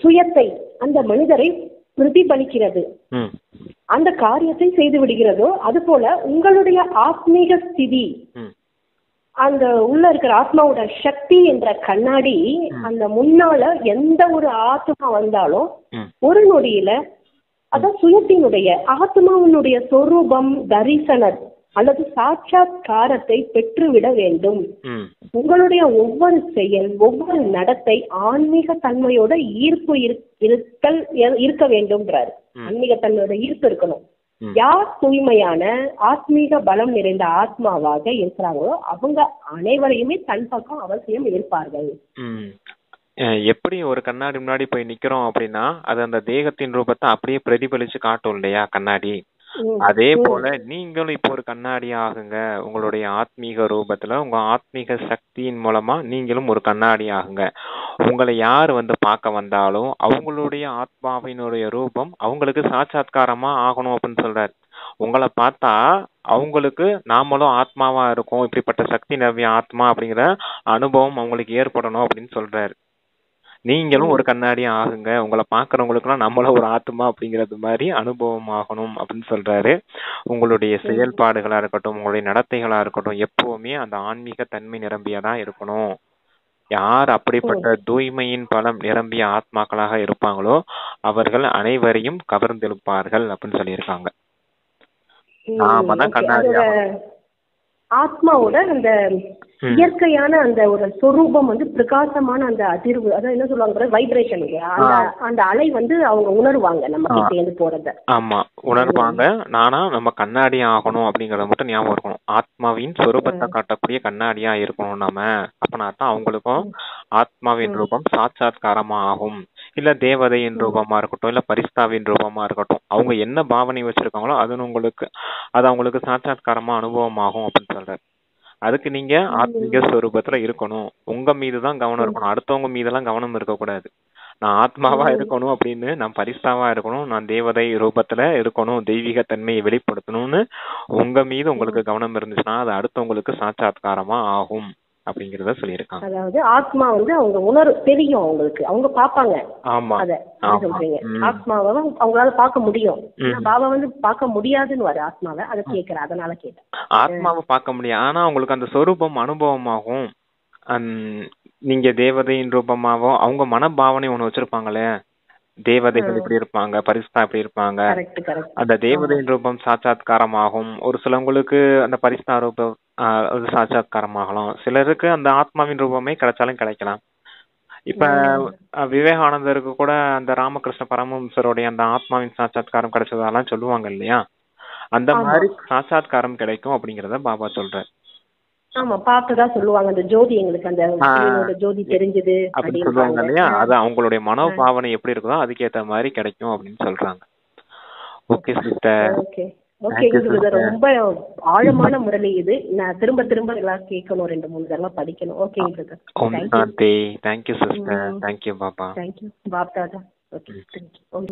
சுயத்தை, அந்த மனிதரை பிரதிபலிக்கிறது, அந்த காரியத்தை செய்து விடுகிறதோ, அது போல உங்களுடைய ஆத்மீக ஸ்திதி, அந்த உள்ள இருக்கிற ஆத்மாவோட சக்தி என்ற கண்ணாடி, அந்த முன்னால எந்த ஒரு ஆத்மா வந்தாலும் ஒரு நொடியில அதான் சுயத்தினுடைய ஆத்மாவினுடைய சொரூபம் தரிசனம் அல்லது சாட்சாத்காரத்தை பெற்றுவிட வேண்டும். உங்களுடைய ஒவ்வொரு செயல், ஒவ்வொரு நடத்தை ஆன்மீக தன்மையோட ஈர்ப்பு இருக்க வேண்டும்ன்றாரு. ஆன்மீக தன்மையோட ஈர்ப்பு இருக்கணும். யார் தூய்மையான ஆத்மீக பலம் நிறைந்த ஆத்மாவாக இருக்கிறாங்களோ அவங்க அனைவரையுமே தன் பக்கம் அவசியம் இருப்பார்கள். எப்படி ஒரு கண்ணாடி முன்னாடி போய் நிக்கிறோம் அப்படின்னா அது அந்த தேகத்தின் ரூபத்தை அப்படியே பிரதிபலிச்சு காட்டும் இல்லையா கண்ணாடி? அதே போல நீங்களும் இப்போ ஒரு கண்ணாடி ஆகுங்க. உங்களுடைய ஆத்மீக ரூபத்துல உங்க ஆத்மீக சக்தியின் மூலமா நீங்களும் ஒரு கண்ணாடி ஆகுங்க. உங்களை யார் பார்க்க வந்தாலும் அவங்களுடைய ஆத்மாவினுடைய ரூபம் அவங்களுக்கு சாட்சாத்காரமா ஆகணும் அப்படின்னு சொல்றாரு. உங்களை பார்த்தா அவங்களுக்கு நாமளும் ஆத்மாவா இருக்கும், இப்படிப்பட்ட சக்தி நவ்ய ஆத்மா அப்படிங்கிற அனுபவம் அவங்களுக்கு ஏற்படணும் அப்படின்னு சொல்றாரு. நீங்களும் ஒரு கண்ணாடி ஆகுங்க. உங்களை பாக்குறவங்களுக்குலாம் நம்மளும் ஒரு ஆத்மா அப்படிங்கிறது மாதிரி அனுபவம் ஆகணும் அப்படின்னு சொல்றாரு. உங்களுடைய செயல்பாடுகளா இருக்கட்டும், உங்களுடைய நடத்தைகளா இருக்கட்டும், எப்பவுமே அந்த ஆன்மீக தன்மை நிரம்பியதா இருக்கணும். யார் அப்படிப்பட்ட தூய்மையின் பலம் நிரம்பிய ஆத்மாக்களாக இருப்பாங்களோ அவர்கள் அனைவரையும் கவர்ந்தெழுப்பார்கள் அப்படின்னு சொல்லியிருக்காங்க. நாம தான் கண்ணாடி ஆத்மாவோட அந்த இயற்கையான அந்த ஒரு சொரூபம் பிரகாசமான அந்த அதிர்வு, அதான் என்ன சொல்லுவாங்க, வைப்ரேஷன், அந்த அலை அவங்க உணர்வாங்க நம்ம கிட்ட இருந்து போறத. ஆமா, உணர்வாங்க. நானா நம்ம கண்ணாடி ஆகணும் அப்படிங்கறத மட்டும் ஞாபகம் இருக்கணும். ஆத்மாவின் சொரூபத்தை காட்டக்கூடிய கண்ணாடியா இருக்கணும் நாம. அப்பனா தான் அவங்களுக்கும் ஆத்மாவின் ரூபம் சாட்சாத்காரமா ஆகும். இல்ல தேவதையின் ரூபமா இருக்கட்டும், இல்ல பரிஸ்தாவின் ரூபமா இருக்கட்டும், அவங்க என்ன பாவனை வச்சிருக்காங்களோ அது அவங்களுக்கு சாட்சாத்காரமா அனுபவம் ஆகும் அப்படின்னு சொல்றாரு. அதுக்கு நீங்க ஆத்மீக ஸ்வரூபத்துல இருக்கணும். உங்க மீதுதான் கவனம் இருக்கணும், அடுத்தவங்க மீதெல்லாம் கவனம் இருக்கக்கூடாது. நான் ஆத்மாவா இருக்கணும் அப்படின்னு, நான் பரிஸ்தாவா இருக்கணும், நான் தேவதை ரூபத்துல இருக்கணும், தெய்வீக தன்மையை வெளிப்படுத்தணும்னு உங்க மீது உங்களுக்கு கவனம் இருந்துச்சுன்னா அது அடுத்தவங்களுக்கு சாட்சாத்காரமா ஆகும் அப்படிங்கறத சொல்லியிருக்காங்க. அதாவது ஆத்மா வந்து அவங்க தெரியும், அவங்களுக்கு அவங்க பாப்பாங்க. ஆமா அத ஆமா சொல்றீங்க. ம் ஆத்மாவை அவங்களால பார்க்க முடியும். ம். ஆனா பாபா வந்து பார்க்க முடியாதுன்னு வர ஆத்மாவை, அதை கேட்கிறேன், அதனால கேட்டேன். ஆத்மாவை பார்க்க முடியும், ஆனா உங்களுக்கு அந்த சொரூபம் அனுபவமாகும். அந்- நீங்க தேவதையின் ரூபமாவோ அவங்க மனபாவனை ஒண்ணு வச்சிருப்பாங்களே, தேவதைகள் இப்படி இருப்பாங்க, பரிசுத்தா இப்படி இருப்பாங்க. Correct correct. அந்த தேவதையின் ரூபம் சாட்சாத்காரமாகும். ஒரு சிலவங்களுக்கு அந்த பரிசுத்தா ரூபம் அது சாட்சாத்காரமாகலாம். சிலருக்கு அந்த ஆத்மாவின் ரூபமே கிடைச்சாலும் கிடைக்கலாம். இப்ப விவேகானந்தருக்கு கூட அந்த ராமகிருஷ்ண பரமஹம்சருடைய அந்த ஆத்மாவின் சாட்சாத்காரம் கிடைச்சதெல்லாம் சொல்லுவாங்க இல்லையா? அந்த ஆமா. மாதிரி சாட்சாத்காரம் கிடைக்கும் அப்படிங்கறத பாபா சொல்றார். ஆமா, பார்த்ததா சொல்லுவாங்க. அந்த ஜோதி எங்களுக்கு அந்த சிவனோட ஜோதி தெரிஞ்சது அப்படின்னு சொல்லுவாங்க இல்லையா? அப்படின்றாங்க. அது அவங்களுடைய மனோபாவனை எப்படி இருக்குதோ அதுக்கேத்த மாதிரி கிடைக்கும் அப்படின்னு சொல்றாங்க. Okay sister. ஓகே ஓகே, இது ரொம்ப ஆழமான முரளி. இது நான் திரும்ப திரும்ப எல்லாம் கேட்கணும், 2-3 தடவை படிக்கணும். Okay brother. ஓம் சாந்தி. Thank you sister. Thank you Baba. Thank you Bap Dada. Okay, thank you.